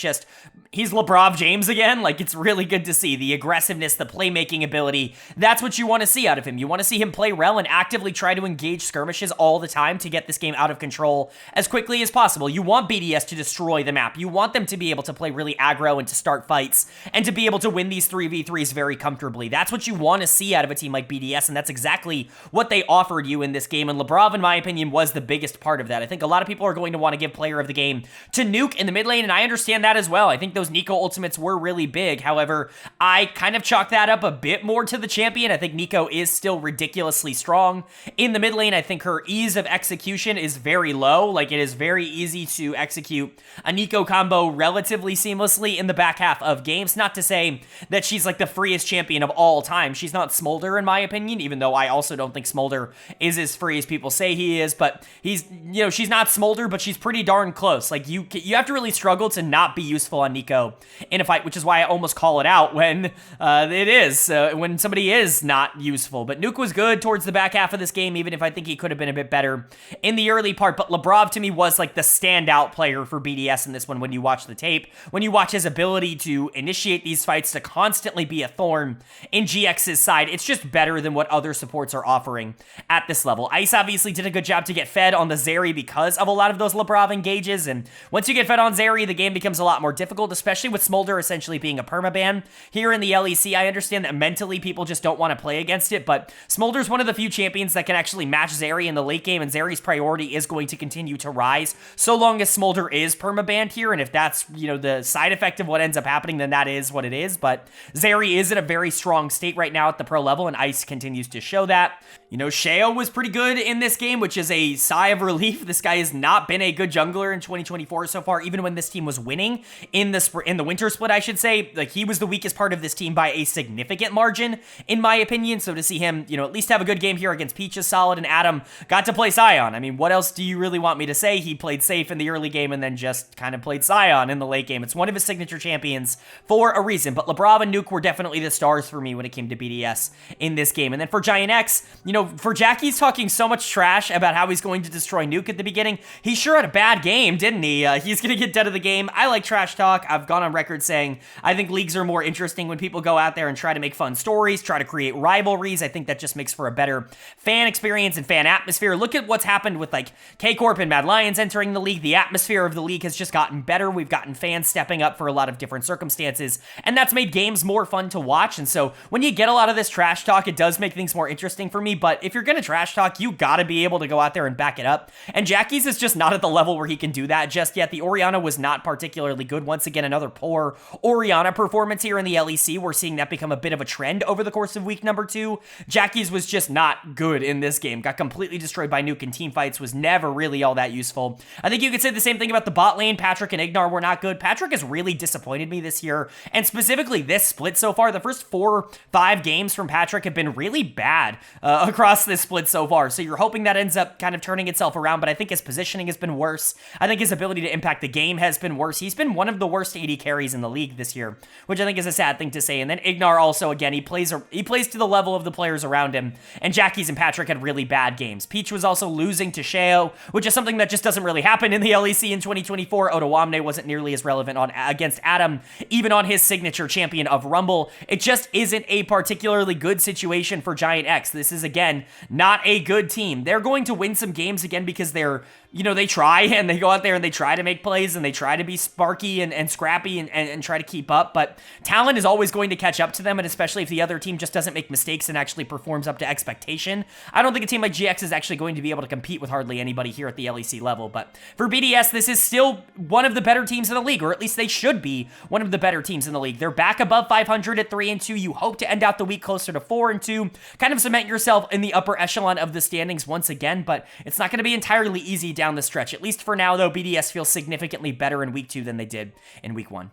Labrov James again, like, it's really good to see. The aggressiveness, the playmaking ability, that's what you want to see out of him. You want to see him play rel and actively try to engage skirmishes all the time to get this game out of control as quickly as possible. You want BDS to destroy the map. You want them to be able to play really aggro and to start fights and to be able to win these 3v3s very comfortably. That's what you want to see out of a team like BDS, and that's exactly what they offered you in this game, and Labrov, in my opinion, was the biggest part of that. I think a lot of people are going to want to give player of the game to Nuke in the mid lane, and I understand that as well. I think those Nico ultimates were really big. However, I kind of chalk that up a bit more to the champion. I think Nico is still ridiculously strong. In the mid lane, I think her ease of execution is very low. Like, it is very easy to execute a Nico combo relatively seamlessly in the back half of games. Not to say that she's like the freest champion of all time. She's not Smolder, in my opinion, even though I also don't think Smolder is as free as people say he is, but he's, you know, she's not Smolder, but she's pretty darn close. Like, you have to really struggle to not be useful on Nico in a fight, which is why I almost call it out when when somebody is not useful. But Nuke was good towards the back half of this game, even if I think he could have been a bit better in the early part. But Labrov, to me, was like the standout player for BDS in this one when you watch the tape, when you watch his ability to initiate these fights, to constantly be a thorn in GX's side. It's just better than what other supports are offering at this level. Ice obviously did a good job to get fed on the Zeri because of a lot of those Labrov engages, and once you get fed on Zeri, the game becomes a lot more difficult, especially with Smolder essentially being a permaban here in the LEC. I understand that mentally people just don't want to play against it, but Smolder's one of the few champions that can actually match Zeri in the late game, and Zeri's priority is going to continue to rise so long as Smolder is permabanned here, and if that's, you know, the side effect effect of what ends up happening, then that is what it is. But Zeri is in a very strong state right now at the pro level, and Ice continues to show that. You know, Sheo was pretty good in this game, which is a sigh of relief. This guy has not been a good jungler in 2024 so far, even when this team was winning in the winter split, I should say. Like, he was the weakest part of this team by a significant margin, in my opinion. So to see him, you know, at least have a good game here against Peach is solid, and Adam got to play Sion. I mean, what else do you really want me to say? He played safe in the early game and then just kind of played Sion in the late game. It's one of his signature champions for a reason, but Labrav and Nuke were definitely the stars for me when it came to BDS in this game. And then for GIANTX, you know, for Jackie's talking so much trash about how he's going to destroy Nuke at the beginning, he sure had a bad game, didn't he? He's going to get dead of the game. I like trash talk. I've gone on record saying I think leagues are more interesting when people go out there and try to make fun stories, try to create rivalries. I think that just makes for a better fan experience and fan atmosphere. Look at what's happened with like Corp and Mad Lions entering the league. The atmosphere of the league has just gotten better. We've gotten fans stepping up for a lot of different circumstances, and that's made games more fun to watch. And so when you get a lot of this trash talk, it does make things more interesting for me. But if you're going to trash talk, you got to be able to go out there and back it up. And Jackie's is just not at the level where he can do that just yet. The Orianna was not particularly good. Once again, another poor Orianna performance here in the LEC. We're seeing that become a bit of a trend over the course of week number 2. Jackie's was just not good in this game. Got completely destroyed by Nuke in team fights, was never really all that useful. I think you could say the same thing about the bot lane. Patrick and Ignar were not good. Patrick has really disappointed me this year, and specifically this split so far. The first 4-5 games from Patrick have been really bad across this split so far, so you're hoping that ends up kind of turning itself around, but I think his positioning has been worse. I think his ability to impact the game has been worse. He's been one of the worst AD carries in the league this year, which I think is a sad thing to say. And then Ignar also, again, he plays to the level of the players around him, and Jackie's and Patrick had really bad games. Peach was also losing to Sheo, which is something that just doesn't really happen in the LEC in 2024. Otawamne wasn't nearly as relevant against Adam, even on his signature champion of Rumble. It just isn't a particularly good situation for GIANTX. This is, again, not a good team. They're going to win some games again because they're, you know, they try and they go out there and they try to make plays and they try to be sparky and scrappy and try to keep up, but talent is always going to catch up to them, and especially if the other team just doesn't make mistakes and actually performs up to expectation. I don't think a team like GX is actually going to be able to compete with hardly anybody here at the LEC level, but for BDS, this is still one of the better teams in the league, or at least they should be one of the better teams in the league. They're back above 500 at 3-2. You hope to end out the week closer to 4-2, kind of cement yourself in the upper echelon of the standings once again, but it's not going to be entirely easy down the stretch. At least for now, though, BDS feels significantly better in week 2 than they did in week 1.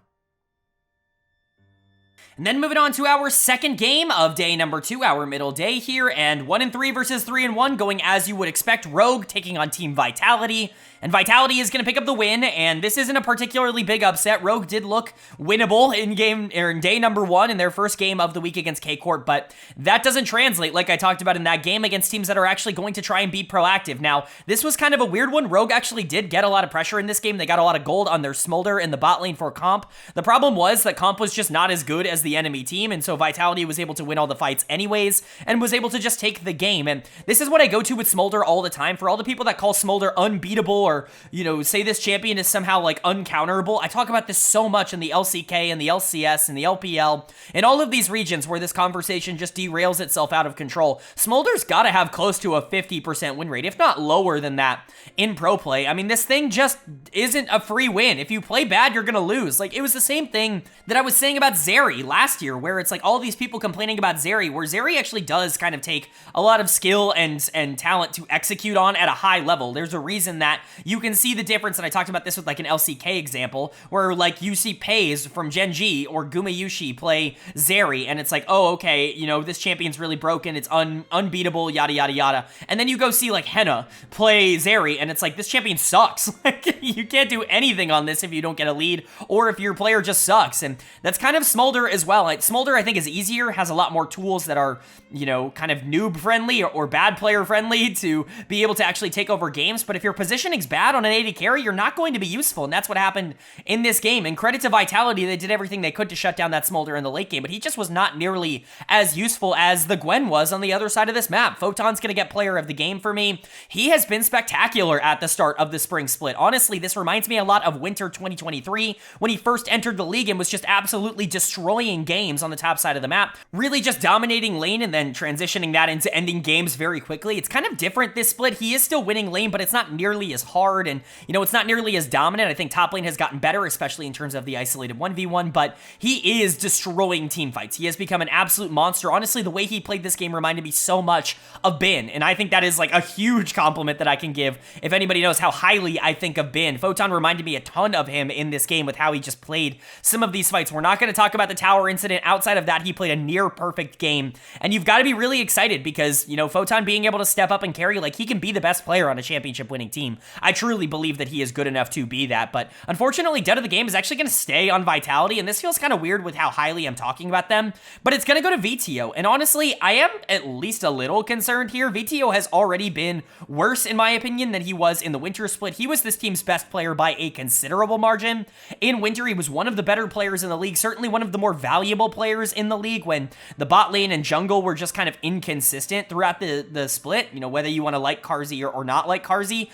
And then moving on to our second game of day number 2, our middle day here, and 1-3 versus 3-1, going as you would expect. Rogue taking on Team Vitality, and Vitality is going to pick up the win, and this isn't a particularly big upset. Rogue did look winnable in day number 1 in their first game of the week against Corp, but that doesn't translate like I talked about in that game against teams that are actually going to try and be proactive. Now, this was kind of a weird one. Rogue actually did get a lot of pressure in this game. They got a lot of gold on their Smolder in the bot lane for Comp. The problem was that Comp was just not as good as the enemy team, and so Vitality was able to win all the fights anyways, and was able to just take the game. And this is what I go to with Smolder all the time. For all the people that call Smolder unbeatable, or, you know, say this champion is somehow like uncounterable, I talk about this so much in the LCK and the LCS and the LPL, in all of these regions where this conversation just derails itself out of control. Smolder's got to have close to a 50% win rate, if not lower than that, in pro play. I mean, this thing just isn't a free win. If you play bad, you're gonna lose. Like, it was the same thing that I was saying about Zeri last year, where it's like all these people complaining about Zeri, where Zeri actually does kind of take a lot of skill and talent to execute on at a high level. There's a reason that you can see the difference, and I talked about this with like an LCK example, where like you see Pays from Gen G or Gumayushi play Zeri, and it's like, oh, okay, you know, this champion's really broken, it's unbeatable, yada, yada, yada. And then you go see like Henna play Zeri, and it's like, this champion sucks. Like, you can't do anything on this if you don't get a lead, or if your player just sucks. And that's kind of Smolder as well. Like, Smolder, I think, is easier, has a lot more tools that are, you know, kind of noob friendly or bad player friendly to be able to actually take over games. But if your positioning's bad on an AD carry, you're not going to be useful, and that's what happened in this game. And credit to Vitality, they did everything they could to shut down that Smolder in the late game, but he just was not nearly as useful as the Gwen was on the other side of this map. Photon's gonna get player of the game for me. He has been spectacular at the start of the spring split. Honestly, this reminds me a lot of winter 2023, when he first entered the league and was just absolutely destroying carrying games on the top side of the map, really just dominating lane and then transitioning that into ending games very quickly. It's kind of different this split. He is still winning lane, but it's not nearly as hard, and it's not nearly as dominant. I think top lane has gotten better, especially in terms of the isolated 1v1, but he is destroying team fights. He has become an absolute monster. Honestly, the way he played this game reminded me so much of Bin, and I think that is like a huge compliment that I can give if anybody knows how highly I think of Bin. Photon reminded me a ton of him in this game with how he just played some of these fights. We're not going to talk about the tower incident. Outside of that, he played a near perfect game, and you've got to be really excited because, Photon being able to step up and carry, like, he can be the best player on a championship winning team. I truly believe that he is good enough to be that, but unfortunately, Dead of the Game is actually going to stay on Vitality, and this feels kind of weird with how highly I'm talking about them, but it's going to go to VTO, and honestly, I am at least a little concerned here. VTO has already been worse, in my opinion, than he was in the Winter Split. He was this team's best player by a considerable margin. In Winter, he was one of the better players in the league, certainly one of the more valuable players in the league when the bot lane and jungle were just kind of inconsistent throughout the split. Whether you want to like Carzzy or not like Carzzy,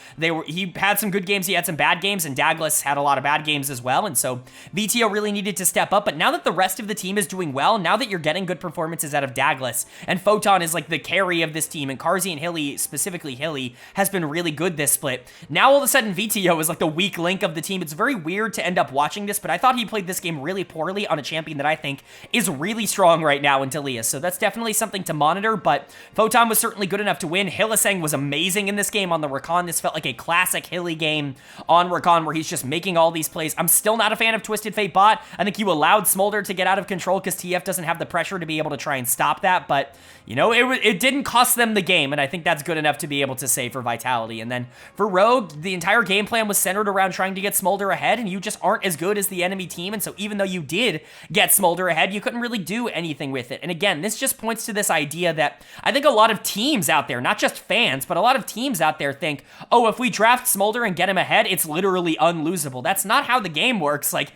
he had some good games, he had some bad games, and Douglas had a lot of bad games as well, and so VTO really needed to step up. But now that the rest of the team is doing well, now that you're getting good performances out of Douglas, and Photon is like the carry of this team, and Carzzy and Hilly, specifically Hilly, has been really good this split, now all of a sudden VTO is like the weak link of the team. It's very weird to end up watching this, but I thought he played this game really poorly on a champion that I think is really strong right now in Taliyah, so that's definitely something to monitor. But Photon was certainly good enough to win. Hylissang was amazing in this game on the Rakan. This felt like a classic Hilly game on Rakan where he's just making all these plays. I'm still not a fan of Twisted Fate bot. I think you allowed Smolder to get out of control because TF doesn't have the pressure to be able to try and stop that, but it didn't cost them the game, and I think that's good enough to be able to say for Vitality. And then for Rogue, the entire game plan was centered around trying to get Smolder ahead, and you just aren't as good as the enemy team, and so even though you did get Smolder ahead, you couldn't really do anything with it. And again, this just points to this idea that I think a lot of teams out there, not just fans, but a lot of teams out there think, oh, if we draft Smolder and get him ahead, it's literally unlosable. That's not how the game works. Like,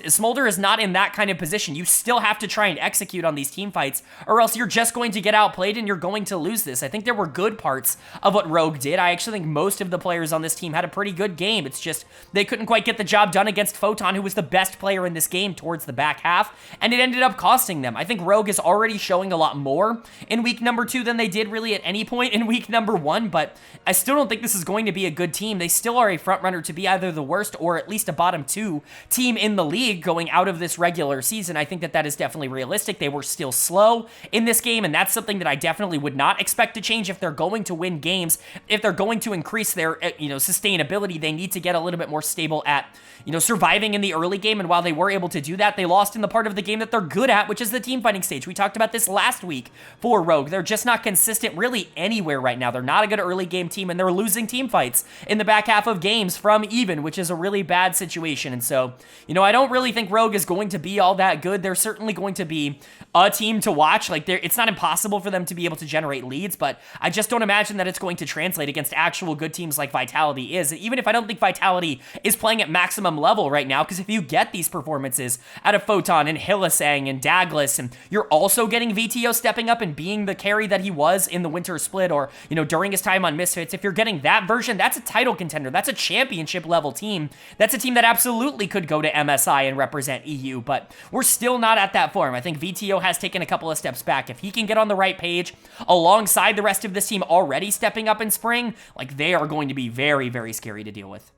Smolder is not in that kind of position. You still have to try and execute on these team fights, or else you're just going to get outplayed and you're going to lose this. I think there were good parts of what Rogue did. I actually think most of the players on this team had a pretty good game. It's just they couldn't quite get the job done against Photon, who was the best player in this game towards the back half, and it ended up costing them. I think Rogue is already showing a lot more in week number 2 than they did really at any point in week number 1, but I still don't think this is going to be a good team. They still are a frontrunner to be either the worst or at least a bottom 2 team in the league going out of this regular season. I think that is definitely realistic. They were still slow in this game, and that's something that I definitely would not expect to change if they're going to win games. If they're going to increase their sustainability, they need to get a little bit more stable at surviving in the early game, and while they were able to do that, they lost in the part of the game that they're good at, which is the team fighting stage. We talked about this last week for Rogue. They're just not consistent really anywhere right now. They're not a good early game team, and they're losing team fights in the back half of games from even, which is a really bad situation. And so, I don't really think Rogue is going to be all that good. They're certainly going to be a team to watch. Like, it's not impossible for them to be able to generate leads, but I just don't imagine that it's going to translate against actual good teams like Vitality is. Even if I don't think Vitality is playing at maximum level right now, because if you get these performances out of Photon and Hylissang and Douglas, and you're also getting VTO stepping up and being the carry that he was in the Winter Split, or, during his time on Misfits, if you're getting that version, that's a title contender. That's a championship level team. That's a team that absolutely could go to MSI and represent EU, but we're still not at that form. I think VTO has taken a couple of steps back. If he can get on the right page alongside the rest of this team already stepping up in spring, like, they are going to be very, very scary to deal with.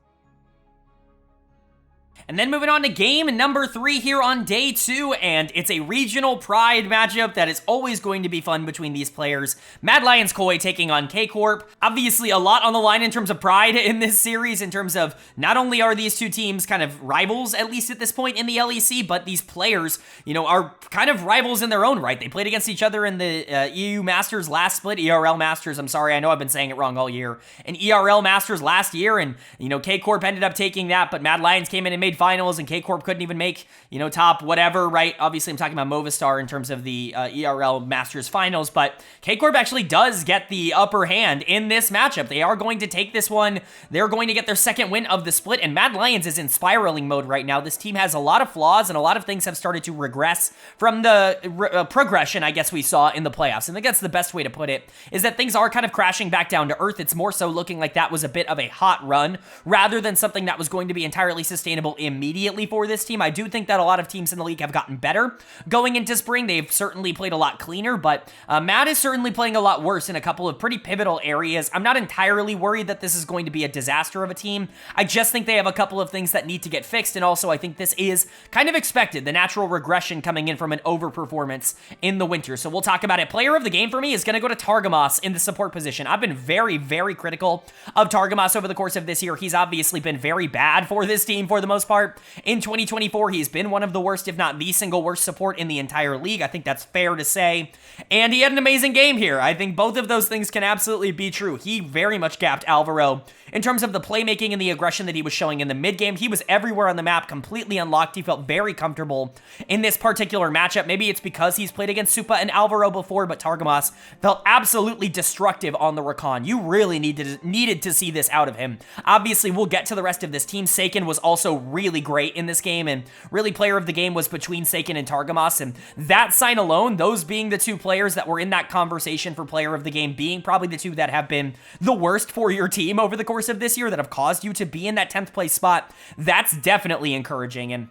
And then moving on to game number 3 here on day 2, and it's a regional pride matchup that is always going to be fun between these players. Mad Lions Koi taking on K-Corp. Obviously a lot on the line in terms of pride in this series, in terms of not only are these two teams kind of rivals, at least at this point in the LEC, but these players, are kind of rivals in their own right. They played against each other in the EU Masters last split, ERL Masters, I'm sorry, I know I've been saying it wrong all year, and ERL Masters last year, and, K-Corp ended up taking that, but Mad Lions came in and made finals, and K-Corp couldn't even make, top whatever, right? Obviously, I'm talking about Movistar in terms of the ERL Masters finals, but K-Corp actually does get the upper hand in this matchup. They are going to take this one. They're going to get their second win of the split, and Mad Lions is in spiraling mode right now. This team has a lot of flaws, and a lot of things have started to regress from the progression, I guess, we saw in the playoffs. And I think that's the best way to put it, is that things are kind of crashing back down to earth. It's more so looking like that was a bit of a hot run, rather than something that was going to be entirely sustainable sustainable immediately for this team. I do think that a lot of teams in the league have gotten better going into spring. They've certainly played a lot cleaner, but Mad is certainly playing a lot worse in a couple of pretty pivotal areas. I'm not entirely worried that this is going to be a disaster of a team. I just think they have a couple of things that need to get fixed, and also I think this is kind of expected, the natural regression coming in from an overperformance in the winter. So we'll talk about it. Player of the game for me is going to go to Targamas in the support position. I've been very, very critical of Targamas over the course of this year. He's obviously been very bad for this team for the most part. In 2024, he's been one of the worst, if not the single worst support in the entire league. I think that's fair to say. And he had an amazing game here. I think both of those things can absolutely be true. He very much gapped Alvaro in terms of the playmaking and the aggression that he was showing in the mid game. He was everywhere on the map, completely unlocked. He felt very comfortable in this particular matchup. Maybe it's because he's played against Supa and Alvaro before, but Targamas felt absolutely destructive on the Rakan. You really needed to see this out of him. Obviously, we'll get to the rest of this team. Seiken was also really great in this game, and really player of the game was between Seiken and Targamas, and that sign alone, those being the two players that were in that conversation for player of the game, being probably the two that have been the worst for your team over the course of this year, that have caused you to be in that 10th place spot, that's definitely encouraging. And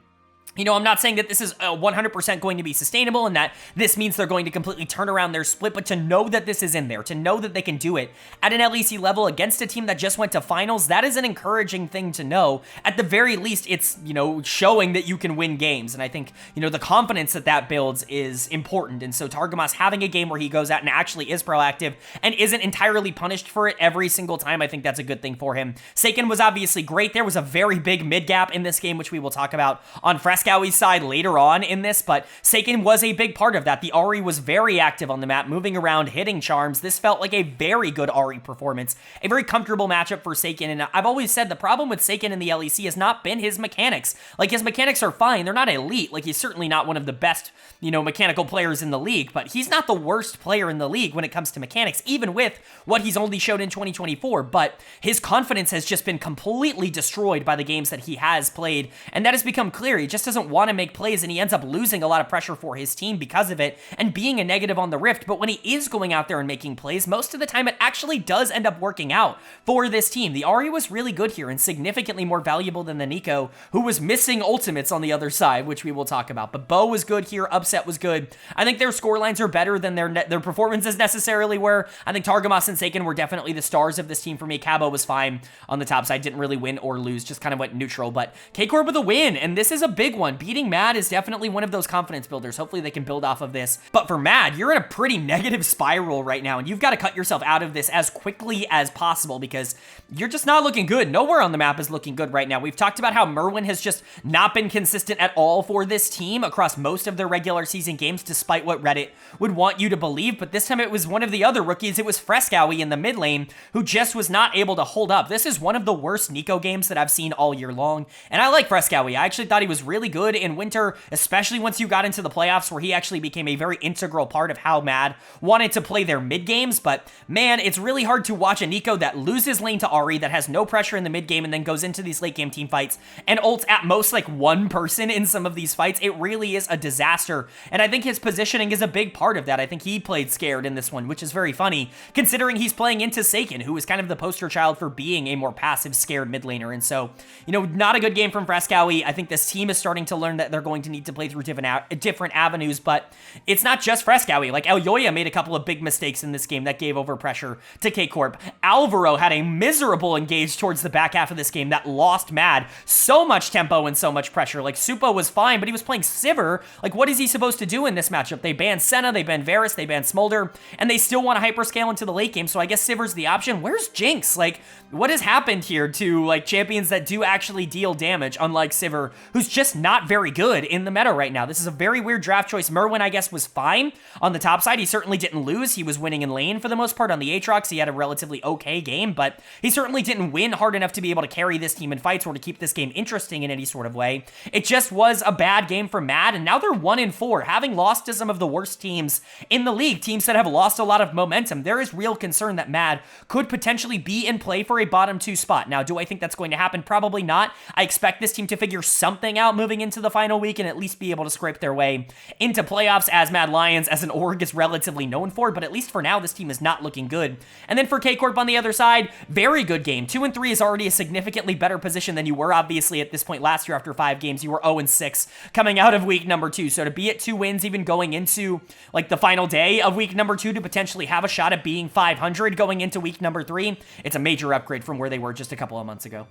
you know, I'm not saying that this is 100% going to be sustainable and that this means they're going to completely turn around their split, but to know that this is in there, to know that they can do it at an LEC level against a team that just went to finals, that is an encouraging thing to know. At the very least, it's, you know, showing that you can win games. And I think, you know, the confidence that that builds is important. And so Targamas having a game where he goes out and actually is proactive and isn't entirely punished for it every single time, I think that's a good thing for him. Seiken was obviously great. There was a very big mid gap in this game, which we will talk about on Frescowy's side later on in this, but Seiken was a big part of that. The Ahri was very active on the map, moving around, hitting charms. This felt like a very good Ahri performance, a very comfortable matchup for Seiken, and I've always said the problem with Seiken in the LEC has not been his mechanics. Like, his mechanics are fine. They're not elite. Like, he's certainly not one of the best, you know, mechanical players in the league, but he's not the worst player in the league when it comes to mechanics, even with what he's only showed in 2024, but his confidence has just been completely destroyed by the games that he has played, and that has become clear. He just doesn't want to make plays, and he ends up losing a lot of pressure for his team because of it and being a negative on the Rift. But when he is going out there and making plays, most of the time it actually does end up working out for this team. The Ahri was really good here and significantly more valuable than the Nico, who was missing ultimates on the other side, which we will talk about. But Bo was good here. Upset was good. I think their scorelines are better than their performances necessarily were. I think Targamas and Seiken were definitely the stars of this team for me. Cabo was fine on the top side. Didn't really win or lose. Just kind of went neutral. But K-Corp with a win, and this is a big one. Beating Mad is definitely one of those confidence builders. Hopefully they can build off of this. But for Mad, you're in a pretty negative spiral right now, and you've got to cut yourself out of this as quickly as possible because you're just not looking good. Nowhere on the map is looking good right now. We've talked about how Merwin has just not been consistent at all for this team across most of their regular season games, despite what Reddit would want you to believe. But this time it was one of the other rookies. It was Frescowy in the mid lane who just was not able to hold up. This is one of the worst Nico games that I've seen all year long, and I like Frescowy. I actually thought he was really good in winter, especially once you got into the playoffs, where he actually became a very integral part of how Mad wanted to play their mid games. But man, it's really hard to watch a Nico that loses lane to Ahri, that has no pressure in the mid game, and then goes into these late game team fights and ults at most like one person in some of these fights. It really is a disaster, and I think his positioning is a big part of that. I think he played scared in this one, which is very funny considering he's playing into Seiken, who is kind of the poster child for being a more passive, scared mid laner. And so, you know, not a good game from Frescowy. I think this team is starting to learn that they're going to need to play through different avenues, but it's not just Frescowy. Like, Elyoya made a couple of big mistakes in this game that gave over pressure to K-Corp. Alvaro had a miserable engage towards the back half of this game that lost Mad so much tempo and so much pressure. Like, Supa was fine, but he was playing Sivir. Like, what is he supposed to do in this matchup? They banned Senna, they banned Varus, they banned Smolder, and they still want to hyperscale into the late game, so I guess Sivir's the option. Where's Jinx? Like, what has happened here to, like, champions that do actually deal damage, unlike Sivir, who's just not very good in the meta right now? This is a very weird draft choice. Merwin, I guess, was fine on the top side. He certainly didn't lose. He was winning in lane for the most part. On the Aatrox, he had a relatively okay game, but he certainly didn't win hard enough to be able to carry this team in fights or to keep this game interesting in any sort of way. It just was a bad game for Mad, and now they're 1-4, having lost to some of the worst teams in the league, teams that have lost a lot of momentum. There is real concern that Mad could potentially be in play for a bottom 2 spot. Now, do I think that's going to happen? Probably not. I expect this team to figure something out moving moving into the final week and at least be able to scrape their way into playoffs, as Mad Lions as an org is relatively known for, but at least for now, this team is not looking good. And then for K-Corp on the other side, very good game. 2-3 is already a significantly better position than you were, obviously, at this point last year after 5 games. You were 0-6 coming out of week number 2. So to be at 2 wins, even going into like the final day of week number 2 to potentially have a shot at being 500 going into week number 3, it's a major upgrade from where they were just a couple of months ago.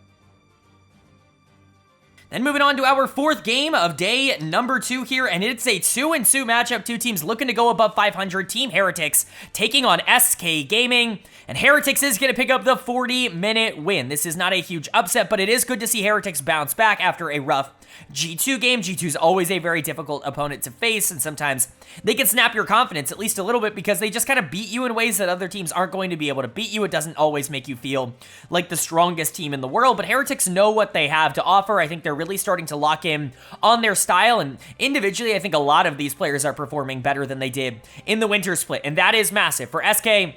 Then moving on to our 4th game of day number 2 here, and it's a 2-2 matchup. 2 teams looking to go above 500. Team Heretics taking on SK Gaming, and Heretics is going to pick up the 40-minute win. This is not a huge upset, but it is good to see Heretics bounce back after a rough G2 game. G2 is always a very difficult opponent to face, and sometimes they can snap your confidence at least a little bit because they just kind of beat you in ways that other teams aren't going to be able to beat you. It doesn't always make you feel like the strongest team in the world, but Heretics know what they have to offer. I think they're really starting to lock in on their style, and individually, I think a lot of these players are performing better than they did in the winter split, and that is massive. For SK,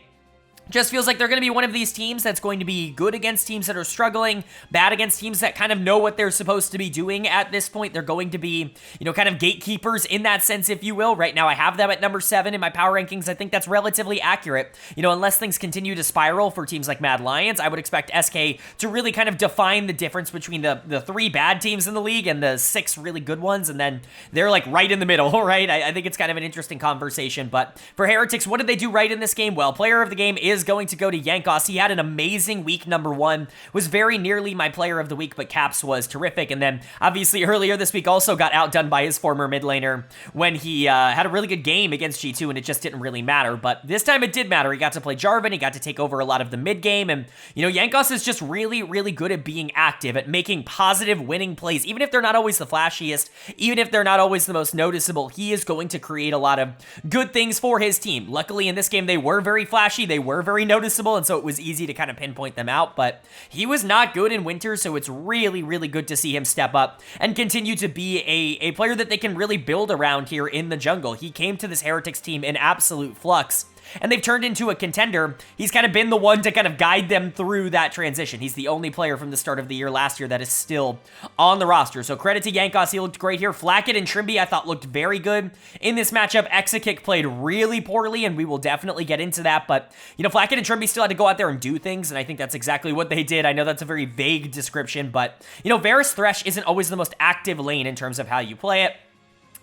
just feels like they're going to be one of these teams that's going to be good against teams that are struggling, bad against teams that kind of know what they're supposed to be doing at this point. They're going to be, you know, kind of gatekeepers in that sense, if you will. Right now, I have them at number 7 in my power rankings. I think that's relatively accurate. You know, unless things continue to spiral for teams like Mad Lions, I would expect SK to really kind of define the difference between the 3 bad teams in the league and the 6 really good ones, and then they're like right in the middle, right? I think it's kind of an interesting conversation, but for Heretics, what did they do right in this game? Well, player of the game is going to go to GIANTX. He had an amazing week number 1, was very nearly my player of the week, but Caps was terrific. And then obviously earlier this week also got outdone by his former mid laner when he had a really good game against G2, and it just didn't really matter. But this time it did matter. He got to play Jarvan, he got to take over a lot of the mid game, and you know, GIANTX is just really, really good at being active, at making positive winning plays. Even if they're not always the flashiest, even if they're not always the most noticeable, he is going to create a lot of good things for his team. Luckily in this game, they were very flashy, they were very noticeable, and so it was easy to kind of pinpoint them out, but he was not good in winter, so it's really, really good to see him step up and continue to be a player that they can really build around here in the jungle. He came to this Heretics team in absolute flux, and they've turned into a contender. He's kind of been the one to kind of guide them through that transition. He's the only player from the start of the year last year that is still on the roster. So credit to GIANTX, he looked great here. Flacket and Trimby I thought looked very good in this matchup. Exakick played really poorly, and we will definitely get into that, but you know, Flacket and Trimby still had to go out there and do things, and I think that's exactly what they did. I know that's a very vague description, but you know, Varus Thresh isn't always the most active lane in terms of how you play it.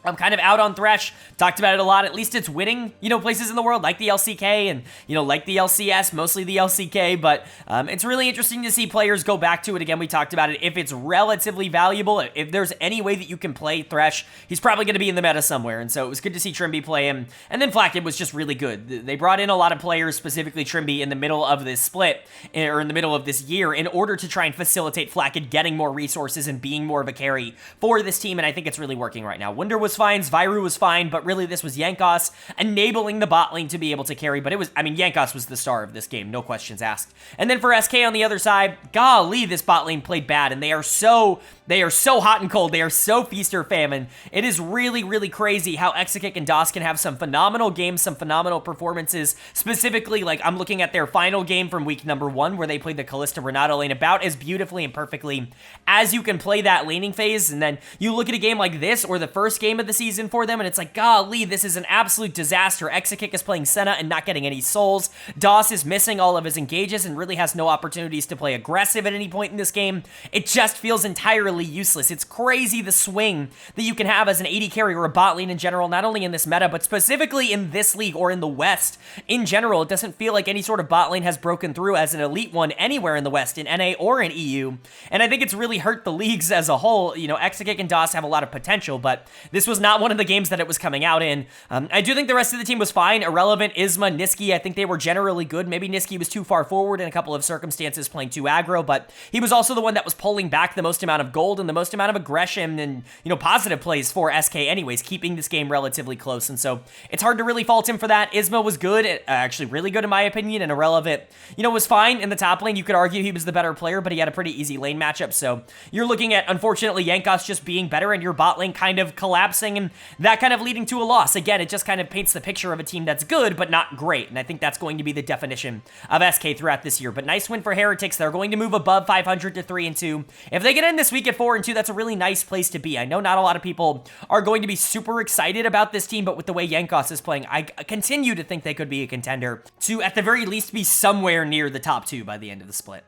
I'm kind of out on Thresh, talked about it a lot. At least it's winning, you know, places in the world like the LCK and, you know, like the LCS, mostly the LCK, but it's really interesting to see players go back to it. Again, we talked about it. If it's relatively valuable, if there's any way that you can play Thresh, he's probably going to be in the meta somewhere, and so it was good to see Trimby play him. And then Flacket was just really good. They brought in a lot of players, specifically Trimby, in the middle of this split, or in the middle of this year, in order to try and facilitate Flacket getting more resources and being more of a carry for this team, and I think it's really working right now. Wunder was fine, Zviru was fine, but really this was GIANTX enabling the bot lane to be able to carry, but it was, I mean, GIANTX was the star of this game, no questions asked. And then for SK on the other side, golly, this bot lane played bad, and they are so hot and cold, they are so feast or famine. It is really, really crazy how Exakick and DOS can have some phenomenal games, some phenomenal performances, specifically, like, I'm looking at their final game from week number 1, where they played the Kalista Renato lane about as beautifully and perfectly as you can play that laning phase, and then you look at a game like this, or the first game of the season for them, and it's like, golly, this is an absolute disaster. Exakick is playing Senna and not getting any souls. DOS is missing all of his engages and really has no opportunities to play aggressive at any point in this game. It just feels entirely useless. It's crazy the swing that you can have as an AD carry or a bot lane in general, not only in this meta, but specifically in this league or in the West in general. It doesn't feel like any sort of bot lane has broken through as an elite one anywhere in the West, in NA or in EU, and I think it's really hurt the leagues as a whole. You know, Exakick and DOS have a lot of potential, but this was not one of the games that it was coming out in. I do think the rest of the team was fine. Irrelevant, Isma, Niski, I think they were generally good. Maybe Niski was too far forward in a couple of circumstances, playing too aggro, but he was also the one that was pulling back the most amount of gold and the most amount of aggression and, you know, positive plays for SK anyways, keeping this game relatively close, and so it's hard to really fault him for that. Isma was good, actually really good in my opinion, and Irrelevant, you know, was fine in the top lane. You could argue he was the better player, but he had a pretty easy lane matchup, so you're looking at, unfortunately, GIANTX just being better and your bot lane kind of collapsing, and that kind of leading to a loss. Again, it just kind of paints the picture of a team that's good, but not great, and I think that's going to be the definition of SK throughout this year. But nice win for Heretics. They're going to move above 500 to 3-2. If they get in this week at 4-2, that's a really nice place to be. I know not a lot of people are going to be super excited about this team, but with the way Jankos is playing, I continue to think they could be a contender to, at the very least, be somewhere near the top 2 by the end of the split.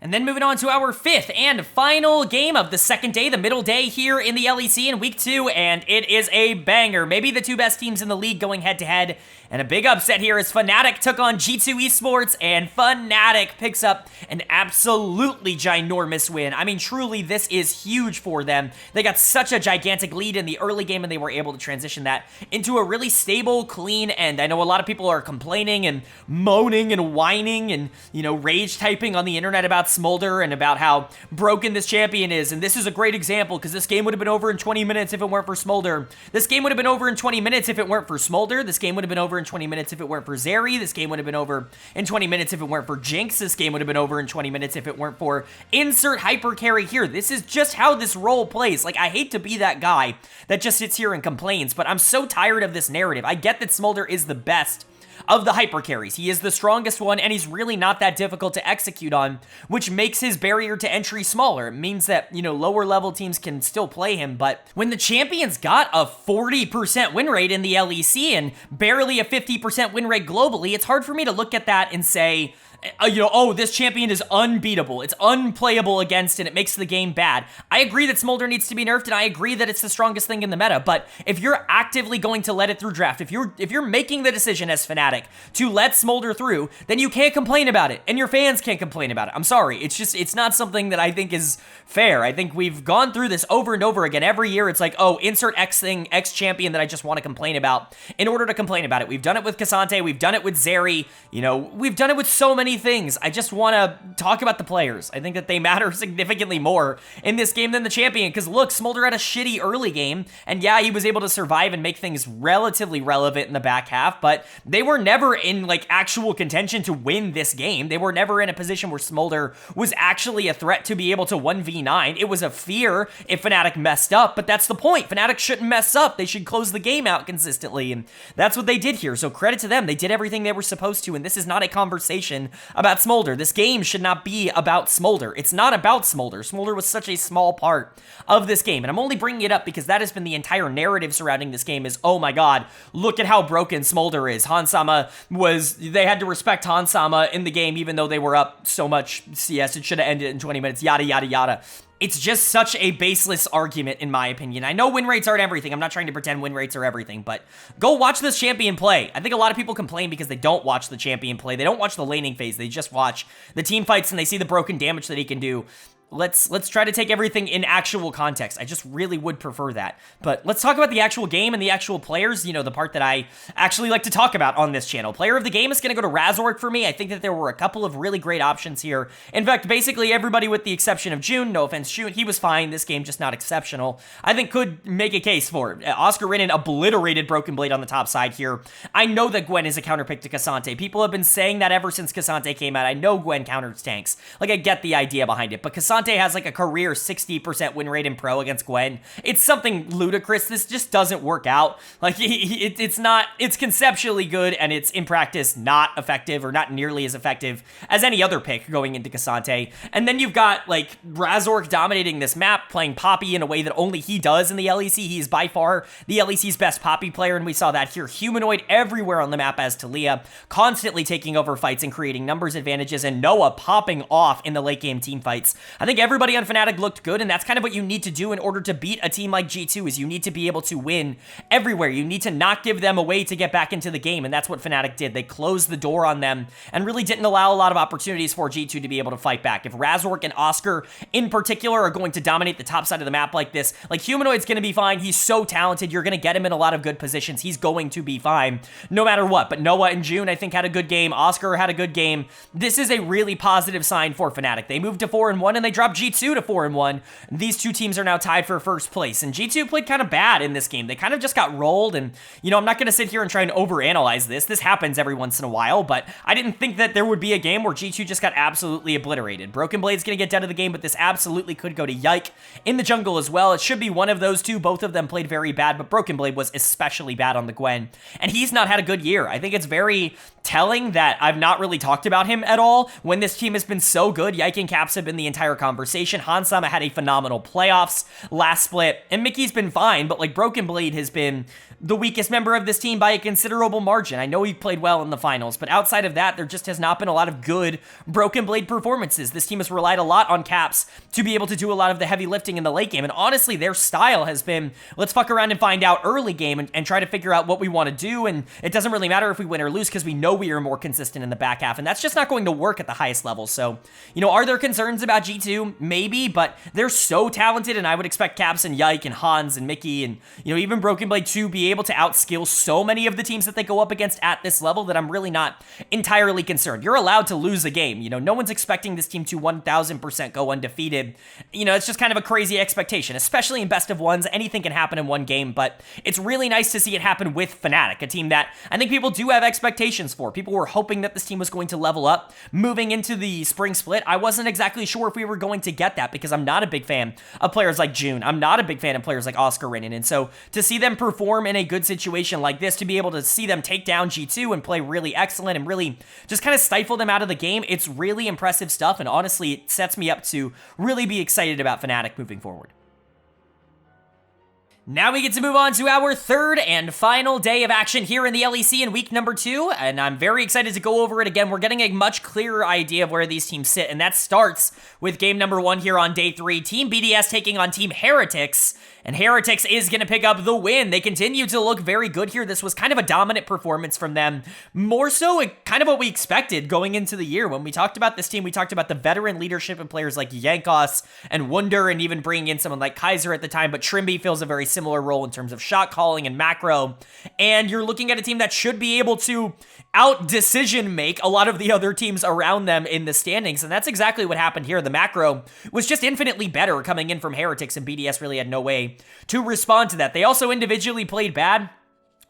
And then moving on to our 5th and final game of the second day, the middle day here in the LEC in week 2, and it is a banger. Maybe the 2 best teams in the league going head-to-head, and a big upset here as Fnatic took on G2 Esports, and Fnatic picks up an absolutely ginormous win. I mean, truly, this is huge for them. They got such a gigantic lead in the early game, and they were able to transition that into a really stable, clean end. I know a lot of people are complaining and moaning and whining and, you know, rage typing on the internet about Smolder and about how broken this champion is, and this is a great example because this game would have been over in 20 minutes if it weren't for Smolder. This game would have been over in 20 minutes if it weren't for Smolder. This game would have been over in 20 minutes if it weren't for Zeri. This game would have been over in 20 minutes if it weren't for Jinx. This game would have been over in 20 minutes if it weren't for insert hyper carry here. This is just how this role plays. Like, I hate to be that guy that just sits here and complains, but I'm so tired of this narrative. I get that Smolder is the best of the hyper carries. He is the strongest one, and he's really not that difficult to execute on, which makes his barrier to entry smaller. It means that, you know, lower level teams can still play him, but when the champion's got a 40% win rate in the LEC and barely a 50% win rate globally, it's hard for me to look at that and say, you know, oh, this champion is unbeatable. It's unplayable against, and it makes the game bad. I agree that Smolder needs to be nerfed, and I agree that it's the strongest thing in the meta, but if you're actively going to let it through draft, if you're making the decision as Fnatic to let Smolder through, then you can't complain about it, and your fans can't complain about it. I'm sorry. It's not something that I think is fair. I think we've gone through this over and over again. Every year, it's like, oh, insert X thing, X champion that I just want to complain about in order to complain about it. We've done it with K'Sante. We've done it with Zeri. You know, we've done it with so many things. I just want to talk about the players. I think that they matter significantly more in this game than the champion, because look, Smolder had a shitty early game, and yeah, he was able to survive and make things relatively relevant in the back half, but they were never in, like, actual contention to win this game. They were never in a position where Smolder was actually a threat to be able to 1v9. It was a fear if Fnatic messed up, but that's the point. Fnatic shouldn't mess up. They should close the game out consistently, and that's what they did here, so credit to them. They did everything they were supposed to, and this is not a conversation about Smolder. This game should not be about Smolder. It's not about Smolder. Smolder was such a small part of this game, and I'm only bringing it up because that has been the entire narrative surrounding this game is, oh my god, look at how broken Smolder is. They had to respect Hansama in the game even though they were up so much CS. It should have ended in 20 minutes, yada, yada, yada. It's just such a baseless argument, in my opinion. I know win rates aren't everything. I'm not trying to pretend win rates are everything, but go watch this champion play. I think a lot of people complain because they don't watch the champion play. They don't watch the laning phase. They just watch the team fights and they see the broken damage that he can do. Let's try to take everything in actual context. I just really would prefer that. But let's talk about the actual game and the actual players, you know, the part that I actually like to talk about on this channel. Player of the game is going to go to Razork for me. I think that there were a couple of really great options here. In fact, basically everybody with the exception of June, no offense, June, he was fine. This game just not exceptional. I think could make a case for it. Oscar Rinnan obliterated Broken Blade on the top side here. I know that Gwen is a counterpick to K'Sante. People have been saying that ever since K'Sante came out. I know Gwen counters tanks. Like, I get the idea behind it, but K'Sante has like a career 60% win rate in pro against Gwen. It's something ludicrous. This just doesn't work out. Like, it's conceptually good, and it's in practice not effective, or not nearly as effective as any other pick going into K'Sante. And then you've got, like, Razork dominating this map, playing Poppy in a way that only he does in the LEC. He's by far the LEC's best Poppy player, and we saw that here. Humanoid everywhere on the map as Talia, constantly taking over fights and creating numbers advantages, and Noah popping off in the late game team fights. I think everybody on Fnatic looked good, and that's kind of what you need to do in order to beat a team like G2, is you need to be able to win everywhere. You need to not give them a way to get back into the game, and that's what Fnatic did. They closed the door on them and really didn't allow a lot of opportunities for G2 to be able to fight back. If Razork and Oscar in particular are going to dominate the top side of the map like this, like, Humanoid's going to be fine. He's so talented. You're going to get him in a lot of good positions. He's going to be fine no matter what. But Noah and June, I think, had a good game. Oscar had a good game. This is a really positive sign for Fnatic. They moved to 4-1, and they dropped G2 to 4-1. These two teams are now tied for first place, and G2 played kind of bad in this game. They kind of just got rolled, and, you know, I'm not going to sit here and try and overanalyze this. This happens every once in a while, but I didn't think that there would be a game where G2 just got absolutely obliterated. Broken Blade's going to get dead of the game, but this absolutely could go to Yike in the jungle as well. It should be one of those two. Both of them played very bad, but Broken Blade was especially bad on the Gwen, and he's not had a good year. I think it's very telling that I've not really talked about him at all when this team has been so good. Yike and Caps have been the entire conversation. Hansama had a phenomenal playoffs last split, and Mickey's been fine, but like Broken Blade has been the weakest member of this team by a considerable margin. I know he played well in the finals, but outside of that, there just has not been a lot of good Broken Blade performances. This team has relied a lot on Caps to be able to do a lot of the heavy lifting in the late game, and honestly, their style has been, let's fuck around and find out early game and try to figure out what we want to do, and it doesn't really matter if we win or lose because we know we are more consistent in the back half, and that's just not going to work at the highest level. So, are there concerns about G2? Maybe, but they're so talented, and I would expect Caps and Yike and Hans and Mickey and, even Broken Blade to be able to outskill so many of the teams that they go up against at this level that I'm really not entirely concerned. You're allowed to lose a game. No one's expecting this team to 1000% go undefeated. It's just kind of a crazy expectation, especially in best of ones. Anything can happen in one game, but it's really nice to see it happen with Fnatic, a team that I think people do have expectations for. People were hoping that this team was going to level up moving into the spring split. I wasn't exactly sure if we were going to get that because I'm not a big fan of players like June. I'm not a big fan of players like Oscar Renin, and so to see them perform in a good situation like this, to be able to see them take down G2 and play really excellent and really just kind of stifle them out of the game, it's really impressive stuff, and honestly, it sets me up to really be excited about Fnatic moving forward. Now we get to move on to our third and final day of action here in the LEC in week number 2, and I'm very excited to go over it again. We're getting a much clearer idea of where these teams sit, and that starts with game number 1 here on day 3. Team BDS taking on Team Heretics, and Heretics is going to pick up the win. They continue to look very good here. This was kind of a dominant performance from them, more so kind of what we expected going into the year. When we talked about this team, we talked about the veteran leadership of players like GIANTX and Wunder, and even bringing in someone like Kaiser at the time, but Trimby fills a very similar role in terms of shot calling and macro, and you're looking at a team that should be able to out-decision make a lot of the other teams around them in the standings, and that's exactly what happened here. The macro was just infinitely better coming in from Heretics, and BDS really had no way to respond to that. They also individually played bad.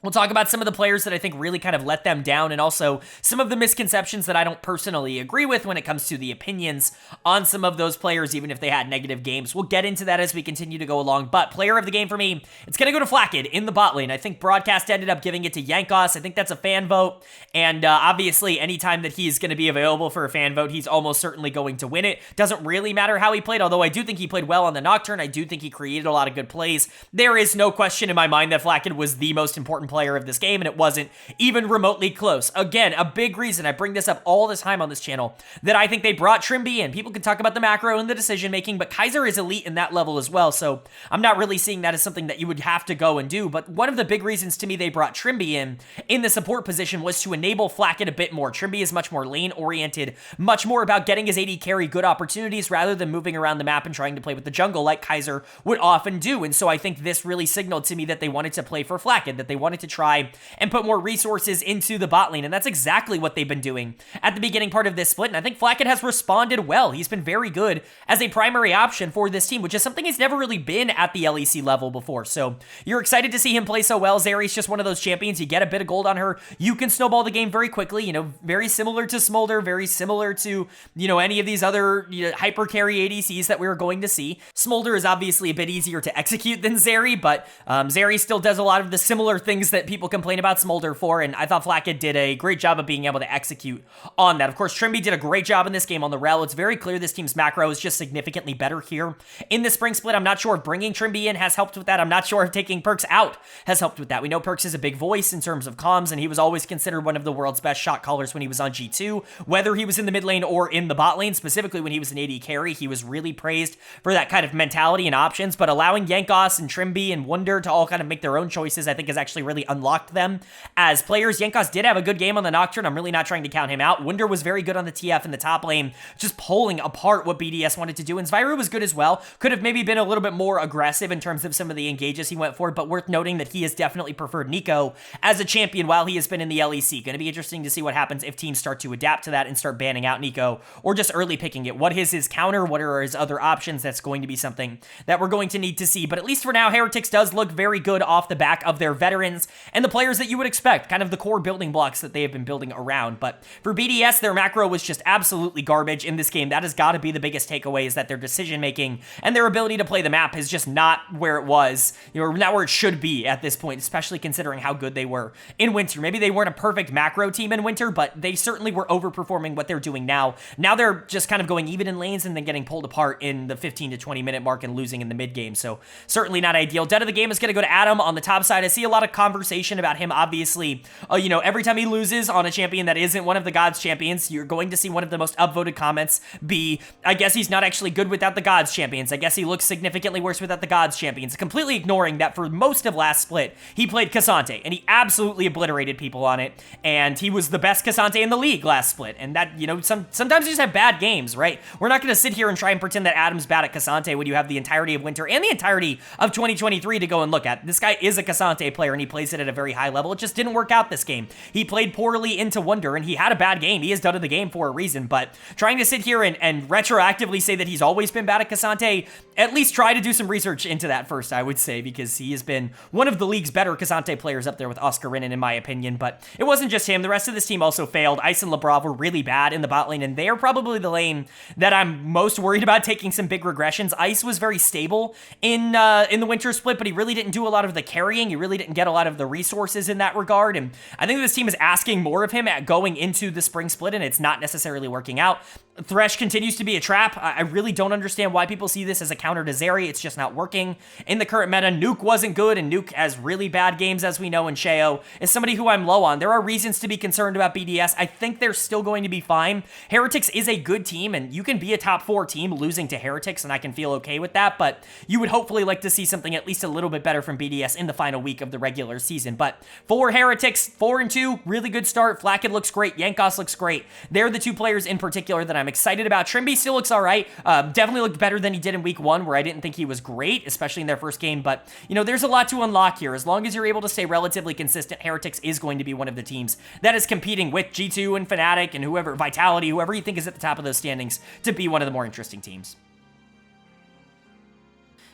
We'll talk about some of the players that I think really kind of let them down, and also some of the misconceptions that I don't personally agree with when it comes to the opinions on some of those players, even if they had negative games. We'll get into that as we continue to go along, but player of the game for me, it's going to go to Flakked in the bot lane. I think Broadcast ended up giving it to GIANTX. I think that's a fan vote, and obviously anytime that he's going to be available for a fan vote, he's almost certainly going to win it. Doesn't really matter how he played, although I do think he played well on the Nocturne. I do think he created a lot of good plays. There is no question in my mind that Flakked was the most important player of this game, and it wasn't even remotely close. Again, a big reason, I bring this up all the time on this channel, that I think they brought Trimby in. People can talk about the macro and the decision making, but Kaiser is elite in that level as well, so I'm not really seeing that as something that you would have to go and do. But one of the big reasons to me they brought Trimby in the support position was to enable Flakked a bit more. Trimby is much more lane oriented, much more about getting his AD carry good opportunities rather than moving around the map and trying to play with the jungle like Kaiser would often do. And so I think this really signaled to me that they wanted to play for Flakked, that they wanted to try and put more resources into the bot lane, and that's exactly what they've been doing at the beginning part of this split, and I think Flakked has responded well. He's been very good as a primary option for this team, which is something he's never really been at the LEC level before, so you're excited to see him play so well. Zeri's just one of those champions. You get a bit of gold on her, you can snowball the game very quickly, very similar to Smolder, very similar to, any of these other hyper carry ADCs that we were going to see. Smolder is obviously a bit easier to execute than Zeri, but Zeri still does a lot of the similar things that people complain about Smolder for, and I thought Flakked did a great job of being able to execute on that. Of course, Trimby did a great job in this game on the rel. It's very clear this team's macro is just significantly better here in the spring split. I'm not sure if bringing Trimby in has helped with that. I'm not sure if taking Perks out has helped with that. We know Perks is a big voice in terms of comms, and he was always considered one of the world's best shot callers when he was on G2, whether he was in the mid lane or in the bot lane. Specifically when he was an AD carry, he was really praised for that kind of mentality and options, but allowing GIANTX and Trimby and Wunder to all kind of make their own choices, I think has actually really unlocked them as players. GIANTX did have a good game on the Nocturne. I'm really not trying to count him out. Wunder was very good on the TF in the top lane, just pulling apart what BDS wanted to do, and Zviru was good as well. Could have maybe been a little bit more aggressive in terms of some of the engages he went for, but worth noting that he has definitely preferred Nico as a champion while he has been in the LEC. Going to be interesting to see what happens if teams start to adapt to that and start banning out Nico, or just early picking it. What is his counter? What are his other options? That's going to be something that we're going to need to see, but at least for now, Heretics does look very good off the back of their veterans. towards, and the players that you would expect, kind of the core building blocks that they have been building around. But for BDS, their macro was just absolutely garbage in this game. That has got to be the biggest takeaway, is that their decision-making and their ability to play the map is just not where it was, not where it should be at this point, especially considering how good they were in Winter. Maybe they weren't a perfect macro team in Winter, but they certainly were overperforming what they're doing now. Now they're just kind of going even in lanes and then getting pulled apart in the 15 to 20 minute mark and losing in the mid game. So certainly not ideal. Dead of the game is going to go to Adam on the top side. I see a lot of conversation about him. Obviously, every time he loses on a champion that isn't one of the Gods champions, you're going to see one of the most upvoted comments be, I guess he's not actually good without the Gods champions. I guess he looks significantly worse without the Gods champions. Completely ignoring that for most of last split, he played Cassante, and he absolutely obliterated people on it, and he was the best Cassante in the league last split. And that, sometimes you just have bad games, right? We're not going to sit here and try and pretend that Adam's bad at Cassante when you have the entirety of Winter and the entirety of 2023 to go and look at. This guy is a Cassante player, and he plays it at a very high level. It just didn't work out this game. He played poorly into Wonder, and he had a bad game. He is done in the game for a reason, but trying to sit here and retroactively say that he's always been bad at Cassante, at least try to do some research into that first, I would say, because he has been one of the league's better Cassante players up there with Oscar Rinnan, in my opinion. But it wasn't just him. The rest of this team also failed. Ice and LeBron were really bad in the bot lane, and they are probably the lane that I'm most worried about taking some big regressions. Ice was very stable in the Winter split, but he really didn't do a lot of the carrying. He really didn't get a lot of the resources in that regard, and I think this team is asking more of him at going into the spring split, and it's not necessarily working out. Thresh continues to be a trap. I really don't understand why people see this as a counter to Zeri. It's just not working. In the current meta, Nuke wasn't good, and Nuke has really bad games, as we know, and Sheo is somebody who I'm low on. There are reasons to be concerned about BDS. I think they're still going to be fine. Heretics is a good team, and you can be a top 4 team losing to Heretics, and I can feel okay with that, but you would hopefully like to see something at least a little bit better from BDS in the final week of the regular season. But for Heretics, 4-2, really good start. Flakked looks great. Yankos looks great. They're the two players in particular that I'm excited about. Trimby still looks all right. Definitely looked better than he did in week 1, where I didn't think he was great, especially in their first game. But, there's a lot to unlock here. As long as you're able to stay relatively consistent, Heretics is going to be one of the teams that is competing with G2 and Fnatic and whoever, Vitality, whoever you think is at the top of those standings, to be one of the more interesting teams.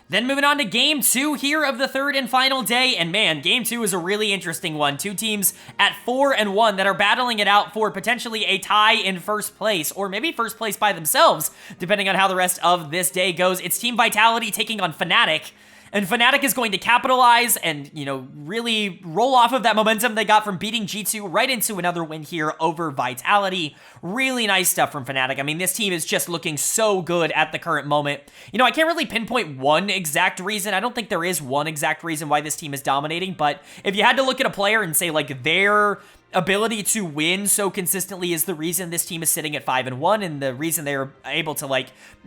Then moving on to Game 2 here of the third and final day, and man, Game 2 is a really interesting one. Two teams at 4-1 that are battling it out for potentially a tie in first place, or maybe first place by themselves, depending on how the rest of this day goes. It's Team Vitality taking on Fnatic. And Fnatic is going to capitalize and, really roll off of that momentum they got from beating G2 right into another win here over Vitality. Really nice stuff from Fnatic. I mean, this team is just looking so good at the current moment. I can't really pinpoint one exact reason. I don't think there is one exact reason why this team is dominating, but if you had to look at a player and say, their ability to win so consistently is the reason this team is sitting at 5-1, and the reason they're able to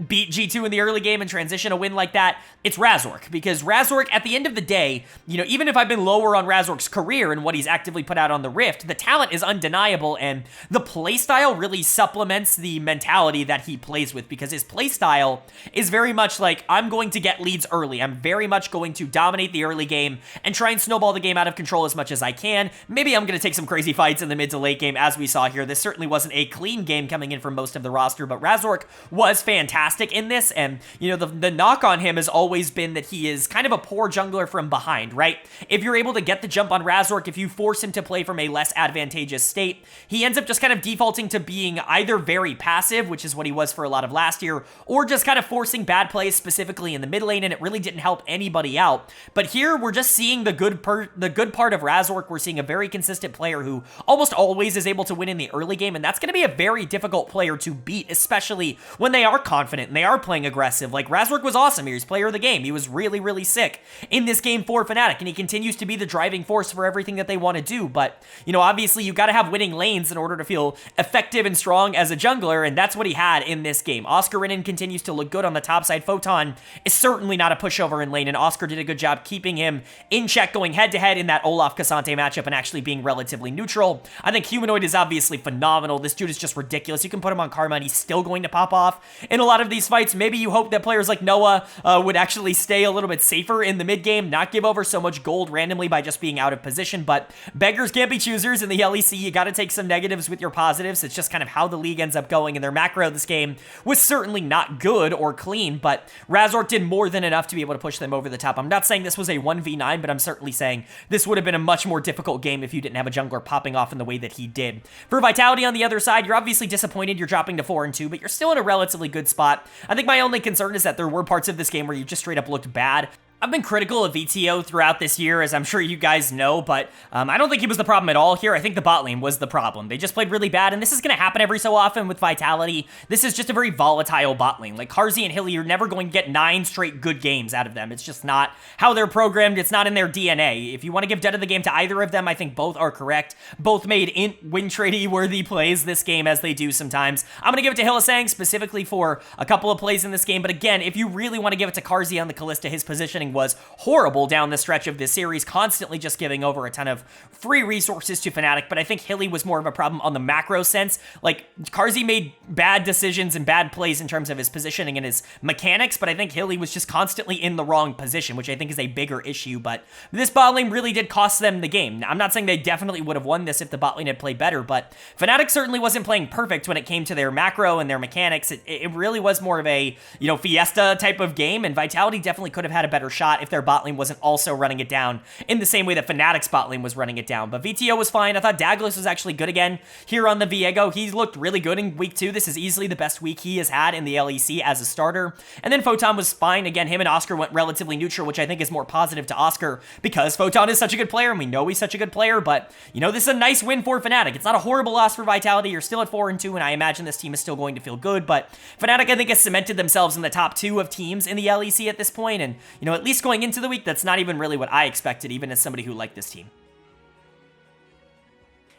beat G2 in the early game and transition a win like that, it's Razork. Because Razork, at the end of the day, even if I've been lower on Razork's career and what he's actively put out on the Rift, the talent is undeniable, and the playstyle really supplements the mentality that he plays with, because his playstyle is very much I'm going to get leads early. I'm very much going to dominate the early game and try and snowball the game out of control as much as I can. Maybe I'm going to take some crazy fights in the mid to late game, as we saw here. This certainly wasn't a clean game coming in for most of the roster, but Razork was fantastic in this, and, the knock on him has always been that he is kind of a poor jungler from behind, right? If you're able to get the jump on Razork, if you force him to play from a less advantageous state, he ends up just kind of defaulting to being either very passive, which is what he was for a lot of last year, or just kind of forcing bad plays specifically in the mid lane, and it really didn't help anybody out. But here, we're just seeing the good part of Razork. We're seeing a very consistent player who almost always is able to win in the early game, and that's going to be a very difficult player to beat, especially when they are confident and they are playing aggressive. Razork was awesome here. He's player of the game. He was really, really sick in this game for Fnatic, and he continues to be the driving force for everything that they want to do. But, obviously, you've got to have winning lanes in order to feel effective and strong as a jungler, and that's what he had in this game. Oscar Rinnan continues to look good on the top side. Photon is certainly not a pushover in lane, and Oscar did a good job keeping him in check, going head-to-head in that Olaf Cassante matchup and actually being relatively neutral. neutral. I think Humanoid is obviously phenomenal. This dude is just ridiculous. You can put him on Karmine, he's still going to pop off in a lot of these fights. Maybe you hope that players like Noah would actually stay a little bit safer in the mid game, not give over so much gold randomly by just being out of position, but beggars can't be choosers in the LEC. You got to take some negatives with your positives. It's just kind of how the league ends up going, and their macro this game was certainly not good or clean, but Razork did more than enough to be able to push them over the top. I'm not saying this was a 1v9, but I'm certainly saying this would have been a much more difficult game if you didn't have a jungler popping off in the way that he did. For Vitality on the other side, you're obviously disappointed you're dropping to 4-2, but you're still in a relatively good spot. I think my only concern is that there were parts of this game where you just straight up looked bad. I've been critical of VTO throughout this year, as I'm sure you guys know, but I don't think he was the problem at all here. I think the bot lane was the problem. They just played really bad, and this is going to happen every so often with Vitality. This is just a very volatile bot lane. Like, Carzzy and Hilly, you're never going to get 9 straight good games out of them. It's just not how they're programmed. It's not in their DNA. If you want to give dead of the game to either of them, I think both are correct. Both made win tradie-worthy plays this game, as they do sometimes. I'm going to give it to Hylissang specifically for a couple of plays in this game, but again, if you really want to give it to Carzzy on the Kalista, his positioning was horrible down the stretch of this series, constantly just giving over a ton of free resources to Fnatic, but I think Hilly was more of a problem on the macro sense. Like, Carzzy made bad decisions and bad plays in terms of his positioning and his mechanics, but I think Hilly was just constantly in the wrong position, which I think is a bigger issue, but this bot lane really did cost them the game. I'm not saying they definitely would have won this if the bot lane had played better, but Fnatic certainly wasn't playing perfect when it came to their macro and their mechanics. It really was more of a, you know, Fiesta type of game, and Vitality definitely could have had a better shot if their bot lane wasn't also running it down in the same way that Fnatic's bot lane was running it down. But VTO was fine. I thought Douglas was actually good again here on the Viego. He's looked really good in week 2. This is easily the best week he has had in the LEC as a starter. And then Photon was fine. Again, him and Oscar went relatively neutral, which I think is more positive to Oscar because Photon is such a good player, and we know he's such a good player, but, you know, this is a nice win for Fnatic. It's not a horrible loss for Vitality. You're still at 4-2, and I imagine this team is still going to feel good, but Fnatic, I think, has cemented themselves in the top 2 of teams in the LEC at this point, and, you know, at least going into the week, that's not even really what I expected, even as somebody who liked this team.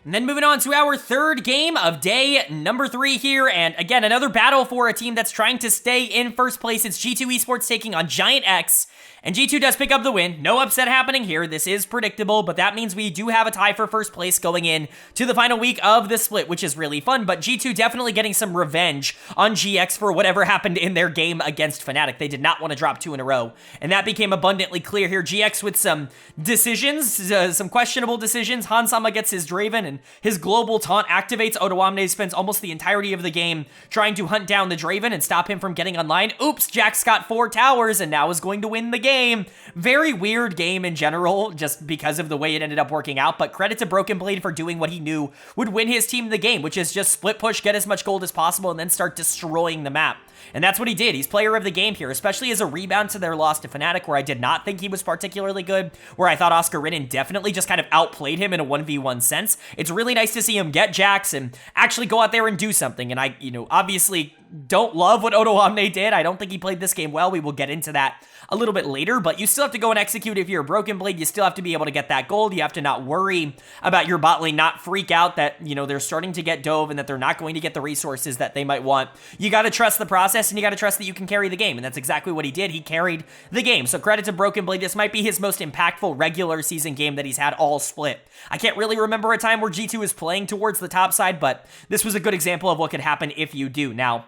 And then moving on to our third game of day number 3 here, and again, another battle for a team that's trying to stay in first place. It's G2 Esports taking on GIANTX, and G2 does pick up the win. No upset happening here. This is predictable, but that means we do have a tie for first place going in to the final week of the split, which is really fun, but G2 definitely getting some revenge on GX for whatever happened in their game against Fnatic. They did not want to drop 2 in a row, and that became abundantly clear here. GX with some decisions, some questionable decisions. Hansama gets his Draven, and his global taunt activates. Odoamne spends almost the entirety of the game trying to hunt down the Draven and stop him from getting online. Oops, Jax got 4 towers and now is going to win the game. Very weird game in general, just because of the way it ended up working out, but credit to Broken Blade for doing what he knew would win his team the game, which is just split push, get as much gold as possible, and then start destroying the map. And that's what he did. He's player of the game here, especially as a rebound to their loss to Fnatic, where I did not think he was particularly good, where I thought Oscar Ridden definitely just kind of outplayed him in a 1v1 sense. It's really nice to see him get Jax and actually go out there and do something. And I, you know, obviously don't love what Odoamne did. I don't think he played this game well. We will get into that a little bit later, but you still have to go and execute if you're a Broken Blade. You still have to be able to get that gold. You have to not worry about your bot lane, not freak out that, you know, they're starting to get dove and that they're not going to get the resources that they might want. You got to trust the process, and you got to trust that you can carry the game, and that's exactly what he did. He carried the game, so credit to Broken Blade. This might be his most impactful regular season game that he's had all split. I can't really remember a time where G2 is playing towards the top side, but this was a good example of what could happen if you do. Now,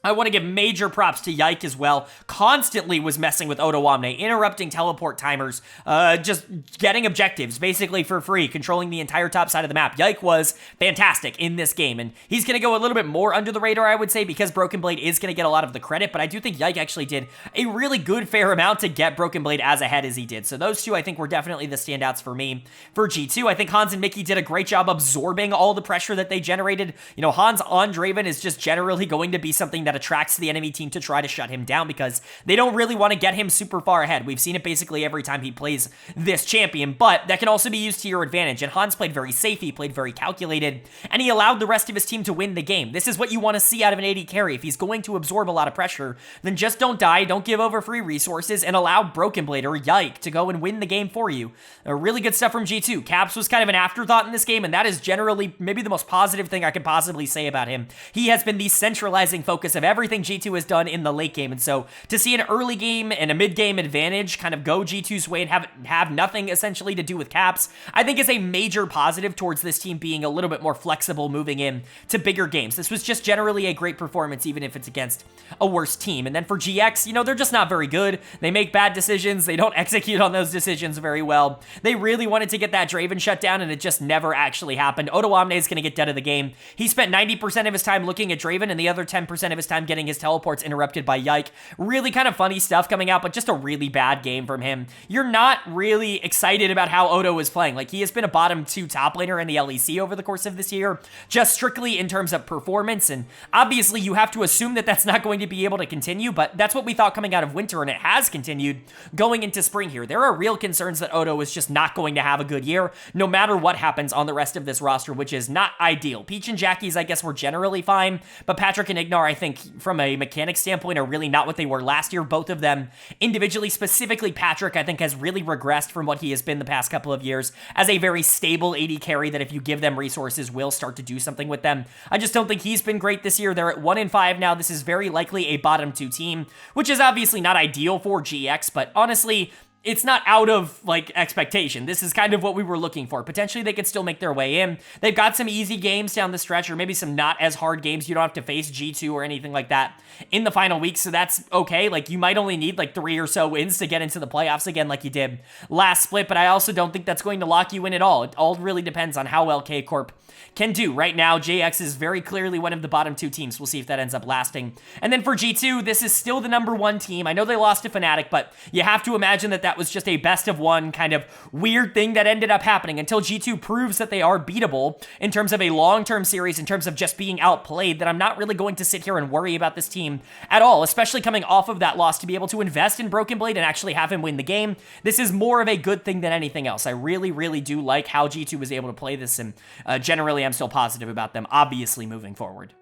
I want to give major props to Yike as well. Constantly was messing with Odoamne, interrupting teleport timers, just getting objectives basically for free, controlling the entire top side of the map. Yike was fantastic in this game, and he's going to go a little bit more under the radar, I would say, because Broken Blade is going to get a lot of the credit, but I do think Yike actually did a really good fair amount to get Broken Blade as ahead as he did. So those two, I think, were definitely the standouts for me. For G2, I think Hans and Mickey did a great job absorbing all the pressure that they generated. You know, Hans on Draven is just generally going to be something that attracts the enemy team to try to shut him down because they don't really want to get him super far ahead. We've seen it basically every time he plays this champion, but that can also be used to your advantage, and Hans played very safe, he played very calculated, and he allowed the rest of his team to win the game. This is what you want to see out of an AD carry. If he's going to absorb a lot of pressure, then just don't die, don't give over free resources, and allow Broken Blade or Yike to go and win the game for you. Really good stuff from G2. Caps was kind of an afterthought in this game, and that is generally maybe the most positive thing I could possibly say about him. He has been the centralizing focus of of everything G2 has done in the late game. And so to see an early game and a mid-game advantage kind of go G2's way and have nothing essentially to do with caps, I think is a major positive towards this team being a little bit more flexible moving in to bigger games. This was just generally a great performance, even if it's against a worse team. And then for GX, you know, they're just not very good. They make bad decisions. They don't execute on those decisions very well. They really wanted to get that Draven shut down, and it just never actually happened. Odoamne is going to get dead of the game. He spent 90% of his time looking at Draven, and the other 10% of his time getting his teleports interrupted by Yike. Really kind of funny stuff coming out, but just a really bad game from him. You're not really excited about how Odo is playing. Like, he has been a bottom 2 top laner in the LEC over the course of this year, just strictly in terms of performance, and obviously you have to assume that that's not going to be able to continue, but that's what we thought coming out of winter, and it has continued going into spring here. There are real concerns that Odo is just not going to have a good year, no matter what happens on the rest of this roster, which is not ideal. Peach and Jackie's, I guess, were generally fine, but Patrick and Ignar, I think, from a mechanic standpoint, are really not what they were last year. Both of them individually, specifically Patrick, I think, has really regressed from what he has been the past couple of years as a very stable AD carry that if you give them resources will start to do something with them. I just don't think he's been great this year. They're at 1-5 now. This is very likely a bottom 2 team, which is obviously not ideal for GX, but honestly, it's not out of, like, expectation. This is kind of what we were looking for. Potentially, they could still make their way in. They've got some easy games down the stretch, or maybe some not as hard games. You don't have to face G2 or anything like that in the final week, so that's okay. Like, you might only need, like, 3 or so wins to get into the playoffs again like you did last split, but I also don't think that's going to lock you in at all. It all really depends on how well Corp can do. Right now, JX is very clearly one of the bottom 2 teams. We'll see if that ends up lasting. And then for G2, this is still the number 1 team. I know they lost to Fnatic, but you have to imagine that that was just a best of 1 kind of weird thing that ended up happening until G2 proves that they are beatable in terms of a long-term series, in terms of just being outplayed, that I'm not really going to sit here and worry about this team at all, especially coming off of that loss to be able to invest in Broken Blade and actually have him win the game. This is more of a good thing than anything else. I really, really do like how G2 was able to play this, and generally I'm still positive about them, obviously, moving forward.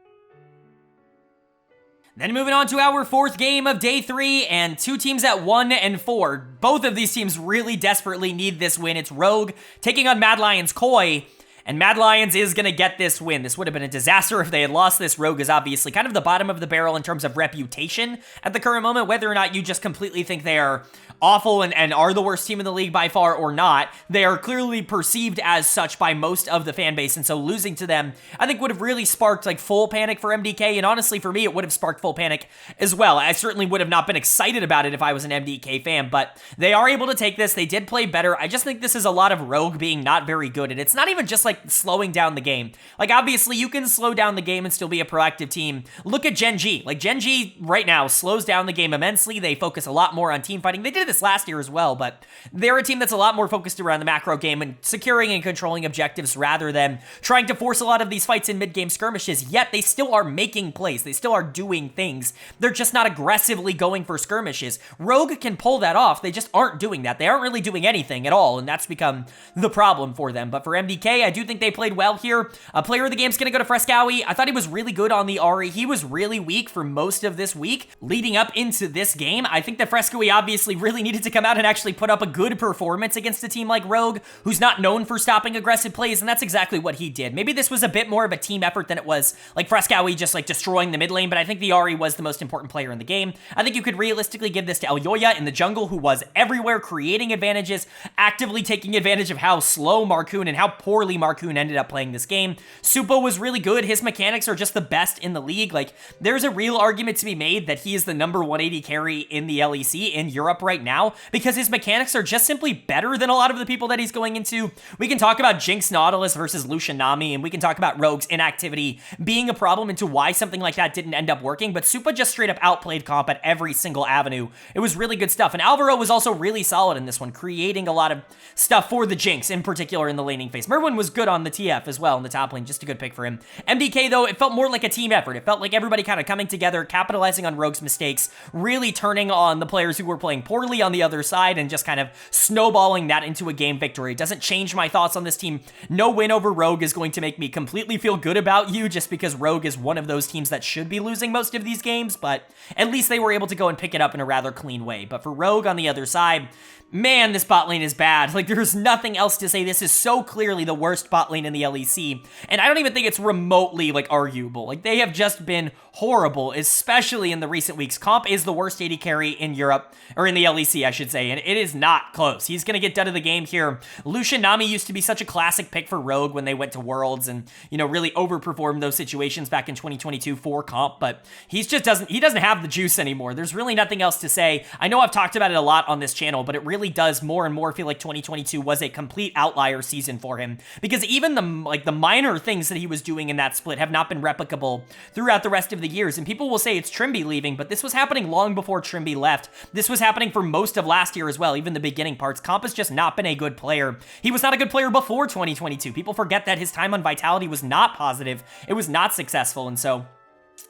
Then moving on to our 4th game of day 3, and 2 teams at 1-4. Both of these teams really desperately need this win. It's Rogue taking on Mad Lions Koi, and Mad Lions is going to get this win. This would have been a disaster if they had lost this. Rogue is obviously kind of the bottom of the barrel in terms of reputation at the current moment, whether or not you just completely think they are awful and are the worst team in the league by far or not. They are clearly perceived as such by most of the fan base, and so losing to them, I think, would have really sparked, like, full panic for MDK, and honestly, for me, it would have sparked full panic as well. I certainly would have not been excited about it if I was an MDK fan, but they are able to take this. They did play better. I just think this is a lot of Rogue being not very good, and it's not even just, like, slowing down the game. Like, obviously, you can slow down the game and still be a proactive team. Look at Gen G. Like, Gen G right now slows down the game immensely. They focus a lot more on team fighting. They did this last year as well, but they're a team that's a lot more focused around the macro game and securing and controlling objectives rather than trying to force a lot of these fights in mid-game skirmishes, yet they still are making plays. They still are doing things. They're just not aggressively going for skirmishes. Rogue can pull that off. They just aren't doing that. They aren't really doing anything at all, and that's become the problem for them. But for MDK, I do think they played well here. Player of the game is going to go to Frescowie. I thought he was really good on the Ahri. He was really weak for most of this week leading up into this game. I think that Frescowie obviously really needed to come out and actually put up a good performance against a team like Rogue, who's not known for stopping aggressive plays, and that's exactly what he did. Maybe this was a bit more of a team effort than it was like Frescowie just like destroying the mid lane, but I think the Ahri was the most important player in the game. I think you could realistically give this to Elyoya in the jungle, who was everywhere creating advantages, actively taking advantage of how slow Marcoon and how poorly Marcoon ended up playing this game. Supo was really good. His mechanics are just the best in the league. Like, there's a real argument to be made that he is the number 180 carry in the LEC in Europe right now, because his mechanics are just simply better than a lot of the people that he's going into. We can talk about Jinx Nautilus versus Lucian Nami, and we can talk about Rogue's inactivity being a problem into why something like that didn't end up working, but Supa just straight up outplayed Comp at every single avenue. It was really good stuff, and Alvaro was also really solid in this one, creating a lot of stuff for the Jinx, in particular in the laning phase. Merwin was good on the TF as well in the top lane, just a good pick for him. MDK, though, it felt more like a team effort. It felt like everybody kind of coming together, capitalizing on Rogue's mistakes, really turning on the players who were playing poorly on the other side, and just kind of snowballing that into a game victory. It doesn't change my thoughts on this team. No win over Rogue is going to make me completely feel good about you, just because Rogue is one of those teams that should be losing most of these games, but at least they were able to go and pick it up in a rather clean way. But for Rogue on the other side, man, this bot lane is bad. Like, there's nothing else to say. This is so clearly the worst bot lane in the LEC, and I don't even think it's remotely, like, arguable. Like, they have just been horrible, especially in the recent weeks. Comp is the worst AD carry in Europe, or in the LEC, I should say, and it is not close. He's gonna get done of the game here. Lucian Nami used to be such a classic pick for Rogue when they went to Worlds and, you know, really overperformed those situations back in 2022 for Comp, but he doesn't have the juice anymore. There's really nothing else to say. I know I've talked about it a lot on this channel, but it really does more and more feel like 2022 was a complete outlier season for him, because even the minor things that he was doing in that split have not been replicable throughout the rest of the years. And people will say it's Trimby leaving, but this was happening long before Trimby left. This was happening for most of last year as well, even the beginning parts. Comp has just not been a good player. He was not a good player before 2022. People forget that his time on Vitality was not positive. It was not successful, and so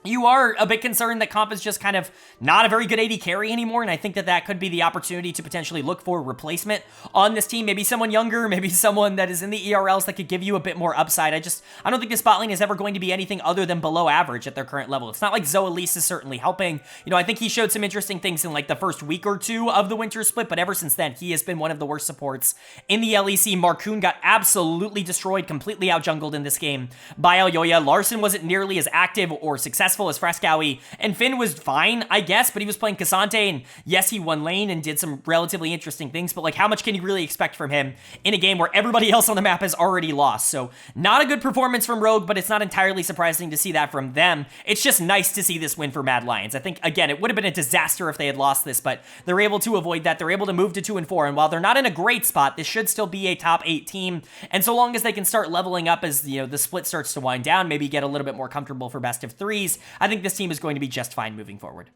you are a bit concerned that Comp is just kind of not a very good AD carry anymore, and I think that that could be the opportunity to potentially look for a replacement on this team. Maybe someone younger, maybe someone that is in the ERLs that could give you a bit more upside. I don't think this bot lane is ever going to be anything other than below average at their current level. It's not like Zoelise is certainly helping. You know, I think he showed some interesting things in like the first week or two of the winter split, but ever since then, he has been one of the worst supports in the LEC. Marcoon got absolutely destroyed, completely out-jungled in this game by Alyoya. Larson wasn't nearly as active or successful as Frescowy, and Finn was fine, I guess, but he was playing Cassante, and yes, he won lane and did some relatively interesting things, but like, how much can you really expect from him in a game where everybody else on the map has already lost? So, not a good performance from Rogue, but it's not entirely surprising to see that from them. It's just nice to see this win for Mad Lions. I think, again, it would have been a disaster if they had lost this, but they're able to avoid that. They're able to move to 2-4, and while they're not in a great spot, this should still be a top 8 team, and so long as they can start leveling up as, you know, the split starts to wind down, maybe get a little bit more comfortable for best of 3s, I think this team is going to be just fine moving forward.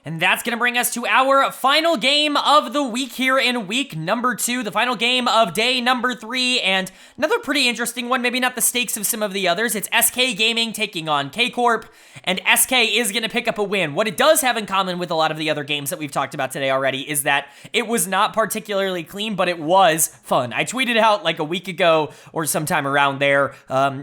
And that's going to bring us to our final game of the week here in week number 2, the final game of day number 3, and another pretty interesting one, maybe not the stakes of some of the others. It's SK Gaming taking on K-Corp, and SK is going to pick up a win. What it does have in common with a lot of the other games that we've talked about today already is that it was not particularly clean, but it was fun. I tweeted out like a week ago or sometime around there,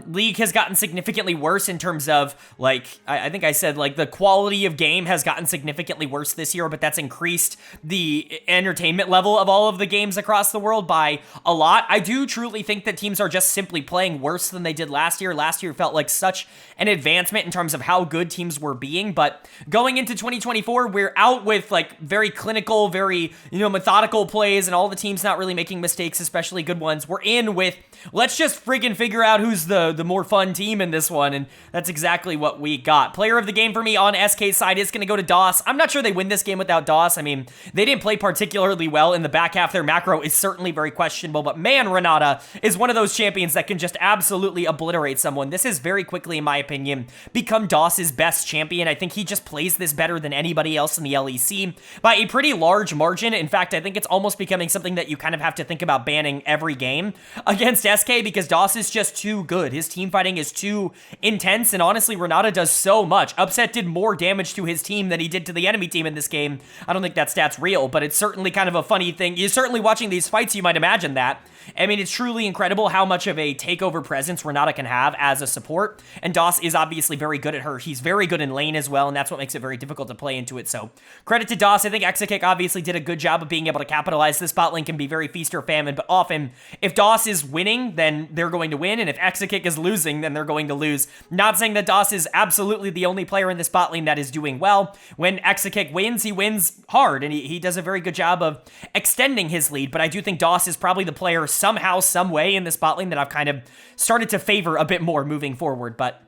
League has gotten significantly worse in terms of, like, I think I said, like, the quality of game has gotten significantly worse this year, but that's increased the entertainment level of all of the games across the world by a lot. I do truly think that teams are just simply playing worse than they did last year. Last year felt like such an advancement in terms of how good teams were being, but going into 2024, we're out with like very clinical, very, you know, methodical plays and all the teams not really making mistakes, especially good ones. We're in with, let's just friggin' figure out who's the more fun team in this one, and that's exactly what we got. Player of the game for me on SK's side is going to go to DOS. I'm not sure they win this game without DOS. I mean, they didn't play particularly well in the back half. Their macro is certainly very questionable, but man, Renata is one of those champions that can just absolutely obliterate someone. This has very quickly, in my opinion, become DOS's best champion. I think he just plays this better than anybody else in the LEC by a pretty large margin. In fact, I think it's almost becoming something that you kind of have to think about banning every game against SK because DOS is just too good. His team fighting is too intense, and honestly, Renata does so much. Upset did more damage to his team than he did to the enemy team in this game. I don't think that stat's real, but it's certainly kind of a funny thing. You're certainly watching these fights, you might imagine that. I mean, it's truly incredible how much of a takeover presence Renata can have as a support, and DOS is obviously very good at her. He's very good in lane as well, and that's what makes it very difficult to play into it, so credit to DOS. I think Exakick obviously did a good job of being able to capitalize. This bot lane can be very feast or famine, but often, if DOS is winning, then they're going to win, and if Exakick is losing, then they're going to lose. Not saying that DOS is absolutely the only player in this bot lane that is doing well. When Exakick wins, he wins hard, and he does a very good job of extending his lead, but I do think DOS is probably the player somehow, some way in this bot lane that I've kind of started to favor a bit more moving forward, but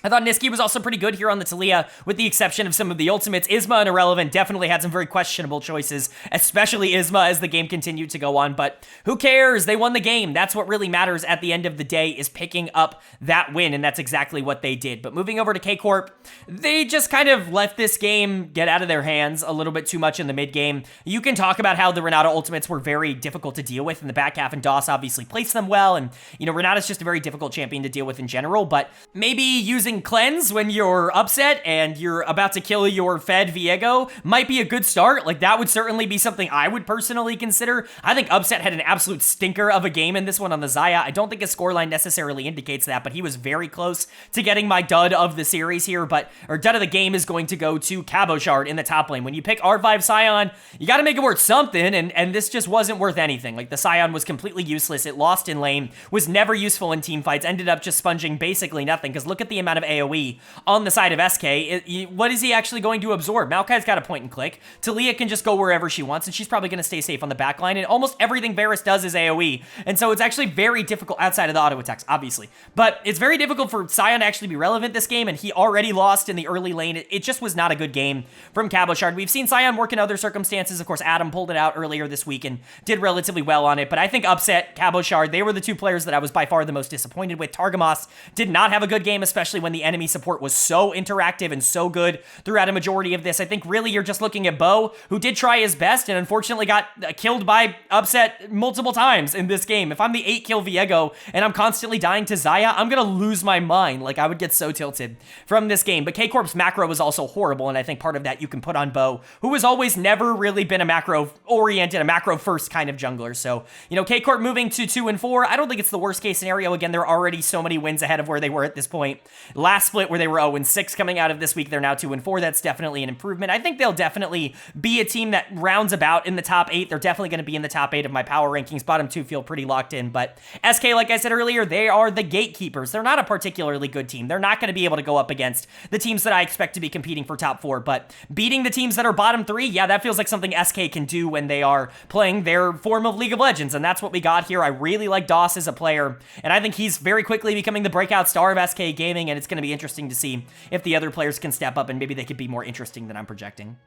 I thought Niski was also pretty good here on the Taliyah, with the exception of some of the ultimates. Isma and Irrelevant definitely had some very questionable choices, especially Isma as the game continued to go on, but who cares? They won the game. That's what really matters at the end of the day, is picking up that win, and that's exactly what they did. But moving over to K-Corp, they just kind of let this game get out of their hands a little bit too much in the mid game. You can talk about how the Renata ultimates were very difficult to deal with in the back half, and DOS obviously placed them well, and, you know, Renata's just a very difficult champion to deal with in general, but maybe using using Cleanse when you're upset and you're about to kill your fed Viego might be a good start. Like, that would certainly be something I would personally consider. I think Upset had an absolute stinker of a game in this one on the Xayah. I don't think his scoreline necessarily indicates that, but he was very close to getting my dud of the series here, or dud of the game is going to go to Cabochard in the top lane. When you pick R5 Sion, you gotta make it worth something, and this just wasn't worth anything. Like, the Sion was completely useless. It lost in lane, was never useful in team fights, ended up just sponging basically nothing, because look at the amount of AoE on the side of SK. What is he actually going to absorb? Maokai's got a point and click. Talia can just go wherever she wants, and she's probably going to stay safe on the back line, and almost everything Varus does is AoE, and so it's actually very difficult outside of the auto attacks, obviously. But it's very difficult for Sion to actually be relevant this game, and he already lost in the early lane. It just was not a good game from Cabochard. We've seen Sion work in other circumstances. Of course, Adam pulled it out earlier this week and did relatively well on it, but I think Upset, Cabochard, they were the two players that I was by far the most disappointed with. Targamas did not have a good game, especially when the enemy support was so interactive and so good throughout a majority of this. I think really you're just looking at Bo, who did try his best and unfortunately got killed by Upset multiple times in this game. If I'm the 8-kill Viego and I'm constantly dying to Xayah, I'm gonna lose my mind. Like, I would get so tilted from this game. But K-Corp's macro was also horrible, and I think part of that you can put on Bo, who has always never really been a macro-oriented, a macro-first kind of jungler. So, you know, K-Corp moving to 2-4, I don't think it's the worst-case scenario. Again, they're already so many wins ahead of where they were at this point. Last split where they were 0-6 coming out of this week, they're now 2-4. That's definitely an improvement. I think they'll definitely be a team that rounds about in the top 8. They're definitely going to be in the top 8 of my power rankings. Bottom 2 feel pretty locked in, but SK, like I said earlier, they are the gatekeepers. They're not a particularly good team. They're not going to be able to go up against the teams that I expect to be competing for top 4, but beating the teams that are bottom 3, yeah, that feels like something SK can do when they are playing their form of League of Legends, and that's what we got here. I really like Doss as a player, and I think he's very quickly becoming the breakout star of SK Gaming, and it's going to be interesting to see if the other players can step up and maybe they could be more interesting than I'm projecting.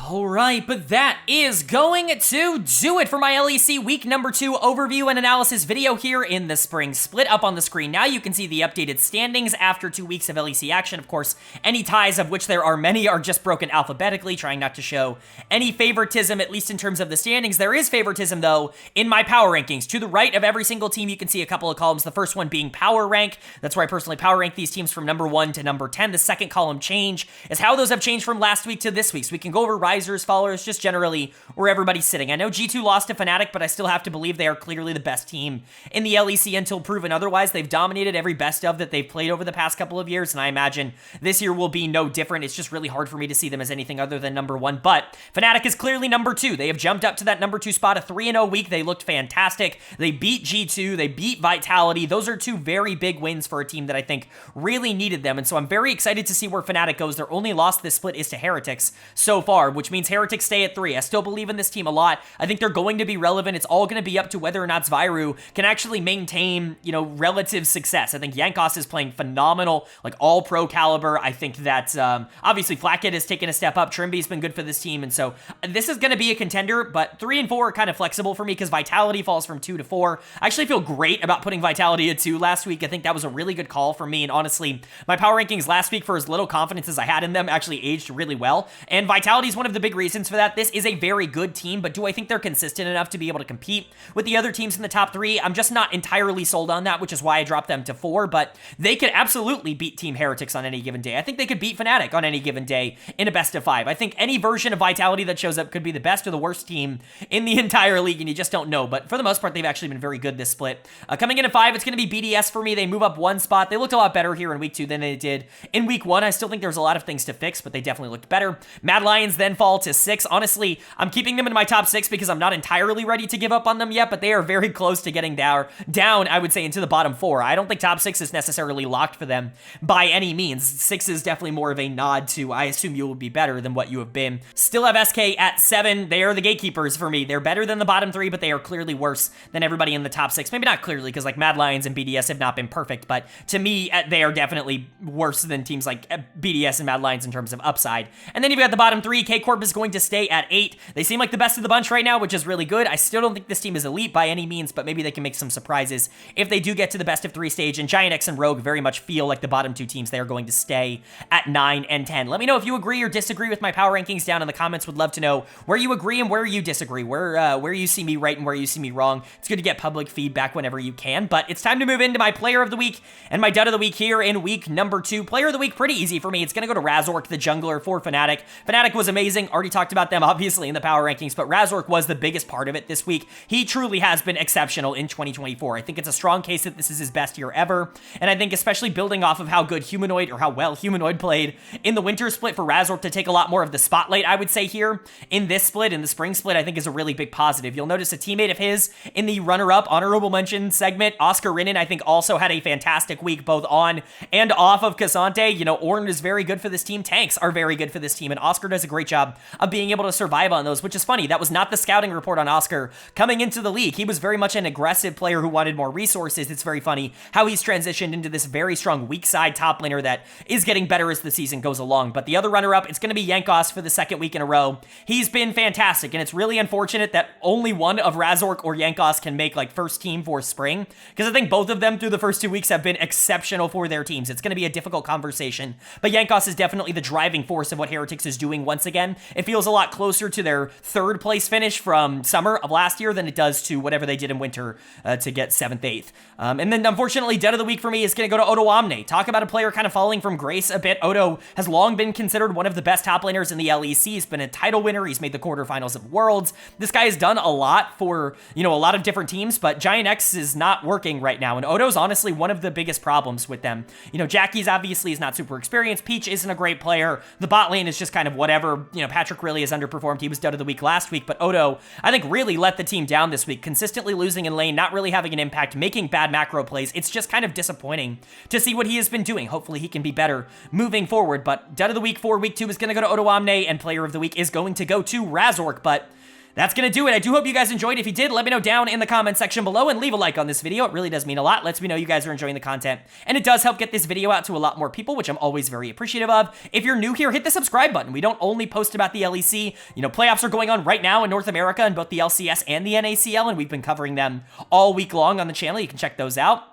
Alright, but that is going to do it for my LEC week number 2 overview and analysis video here in the spring split. Up on the screen now, you can see the updated standings after 2 weeks of LEC action. Of course, any ties, of which there are many, are just broken alphabetically, trying not to show any favoritism, at least in terms of the standings. There is favoritism, though, in my power rankings. To the right of every single team, you can see a couple of columns. The first one being power rank. That's where I personally power rank these teams from number 1 to number 10. The second column change is how those have changed from last week to this week. So we can go over risers, followers, just generally where everybody's sitting. I know G2 lost to Fnatic, but I still have to believe they are clearly the best team in the LEC until proven otherwise. They've dominated every best of that they've played over the past couple of years, and I imagine this year will be no different. It's just really hard for me to see them as anything other than number 1, but Fnatic is clearly number 2. They have jumped up to that number 2 spot, a 3-0 week. They looked fantastic. They beat G2. They beat Vitality. Those are 2 very big wins for a team that I think really needed them, and so I'm very excited to see where Fnatic goes. Their only loss this split is to Heretics so far, which means Heretics stay at 3. I still believe in this team a lot. I think they're going to be relevant. It's all going to be up to whether or not Zviru can actually maintain, you know, relative success. I think GIANTX is playing phenomenal, like all pro caliber. I think that obviously Flackett has taken a step up. Trimby's been good for this team, and so this is going to be a contender, but 3 and 4 are kind of flexible for me because Vitality falls from 2 to 4. I actually feel great about putting Vitality at 2 last week. I think that was a really good call for me, and honestly, my power rankings last week, for as little confidence as I had in them, actually aged really well, and Vitality is one of the big reasons for that. This is a very good team, but do I think they're consistent enough to be able to compete with the other teams in the top 3? I'm just not entirely sold on that, which is why I dropped them to 4, but they could absolutely beat Team Heretics on any given day. I think they could beat Fnatic on any given day in a best of 5. I think any version of Vitality that shows up could be the best or the worst team in the entire league, and you just don't know, but for the most part, they've actually been very good this split. Coming in at 5, it's going to be BDS for me. They move up 1 spot. They looked a lot better here in week 2 than they did in week 1. I still think there's a lot of things to fix, but they definitely looked better. Mad Lions then fall to 6. Honestly, I'm keeping them in my top 6 because I'm not entirely ready to give up on them yet, but they are very close to getting down, I would say, into the bottom 4. I don't think top 6 is necessarily locked for them by any means. 6 is definitely more of a nod to, I assume you will be better than what you have been. Still have SK at 7. They are the gatekeepers for me. They're better than the bottom 3, but they are clearly worse than everybody in the top 6. Maybe not clearly, because like Mad Lions and BDS have not been perfect, but to me, they are definitely worse than teams like BDS and Mad Lions in terms of upside. And then you've got the bottom 3, DK Corp is going to stay at 8. They seem like the best of the bunch right now, which is really good. I still don't think this team is elite by any means, but maybe they can make some surprises if they do get to the best of 3 stage. And GIANTX and Rogue very much feel like the bottom 2 teams. They are going to stay at 9 and 10. Let me know if you agree or disagree with my power rankings down in the comments. Would love to know where you agree and where you disagree, where you see me right and where you see me wrong. It's good to get public feedback whenever you can, but it's time to move into my player of the week and my dud of the week here in week number 2. Player of the week, pretty easy for me. It's going to go to Razork, the jungler for Fnatic. Fnatic was amazing. Already talked about them, obviously, in the power rankings, but Razork was the biggest part of it this week. He truly has been exceptional in 2024. I think it's a strong case that this is his best year ever, and I think especially building off of how good Humanoid, or how well Humanoid played in the winter split, for Razork to take a lot more of the spotlight, I would say, here in this split, in the spring split, I think is a really big positive. You'll notice a teammate of his in the runner-up honorable mention segment, Oscar Rinnan, I think also had a fantastic week both on and off of Cassante. You know, Ornn is very good for this team. Tanks are very good for this team, and Oscar does a great job of being able to survive on those, which is funny. That was not the scouting report on Oscar coming into the league. He was very much an aggressive player who wanted more resources. It's very funny how he's transitioned into this very strong weak side top laner that is getting better as the season goes along. But the other runner-up, it's going to be Jankos for the second week in a row. He's been fantastic, and it's really unfortunate that only one of Razork or Jankos can make like first team for spring, because I think both of them through the first 2 weeks have been exceptional for their teams. It's going to be a difficult conversation, but Jankos is definitely the driving force of what Heretics is doing once again. It feels a lot closer to their 3rd place finish from summer of last year than it does to whatever they did in winter to get 7th, 8th. And then unfortunately, dead of the week for me is going to go to Odo Omne. Talk about a player kind of falling from grace a bit. Odo has long been considered one of the best top laners in the LEC. He's been a title winner. He's made the quarterfinals of Worlds. This guy has done a lot for, you know, a lot of different teams, but GIANTX is not working right now, and Odo's honestly one of the biggest problems with them. You know, Jackie's obviously is not super experienced. Peach isn't a great player. The bot lane is just kind of whatever. You know, Patrick really has underperformed. He was dead of the week last week, but Odo, I think, really let the team down this week, consistently losing in lane, not really having an impact, making bad macro plays. It's just kind of disappointing to see what he has been doing. Hopefully he can be better moving forward, but dead of the week for week 2 is going to go to Odo Omne, and player of the week is going to go to Razork, but that's going to do it. I do hope you guys enjoyed. If you did, let me know down in the comment section below and leave a like on this video. It really does mean a lot. Lets me know you guys are enjoying the content, and it does help get this video out to a lot more people, which I'm always very appreciative of. If you're new here, hit the subscribe button. We don't only post about the LEC. You know, playoffs are going on right now in North America in both the LCS and the NACL, and we've been covering them all week long on the channel. You can check those out.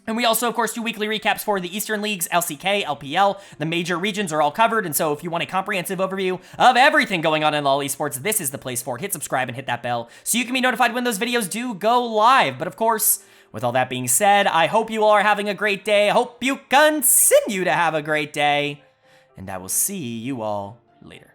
And we also, of course, do weekly recaps for the Eastern Leagues, LCK, LPL. The major regions are all covered, and so if you want a comprehensive overview of everything going on in LoL Esports, this is the place for it. Hit subscribe and hit that bell so you can be notified when those videos do go live. But of course, with all that being said, I hope you all are having a great day. I hope you continue to have a great day, and I will see you all later.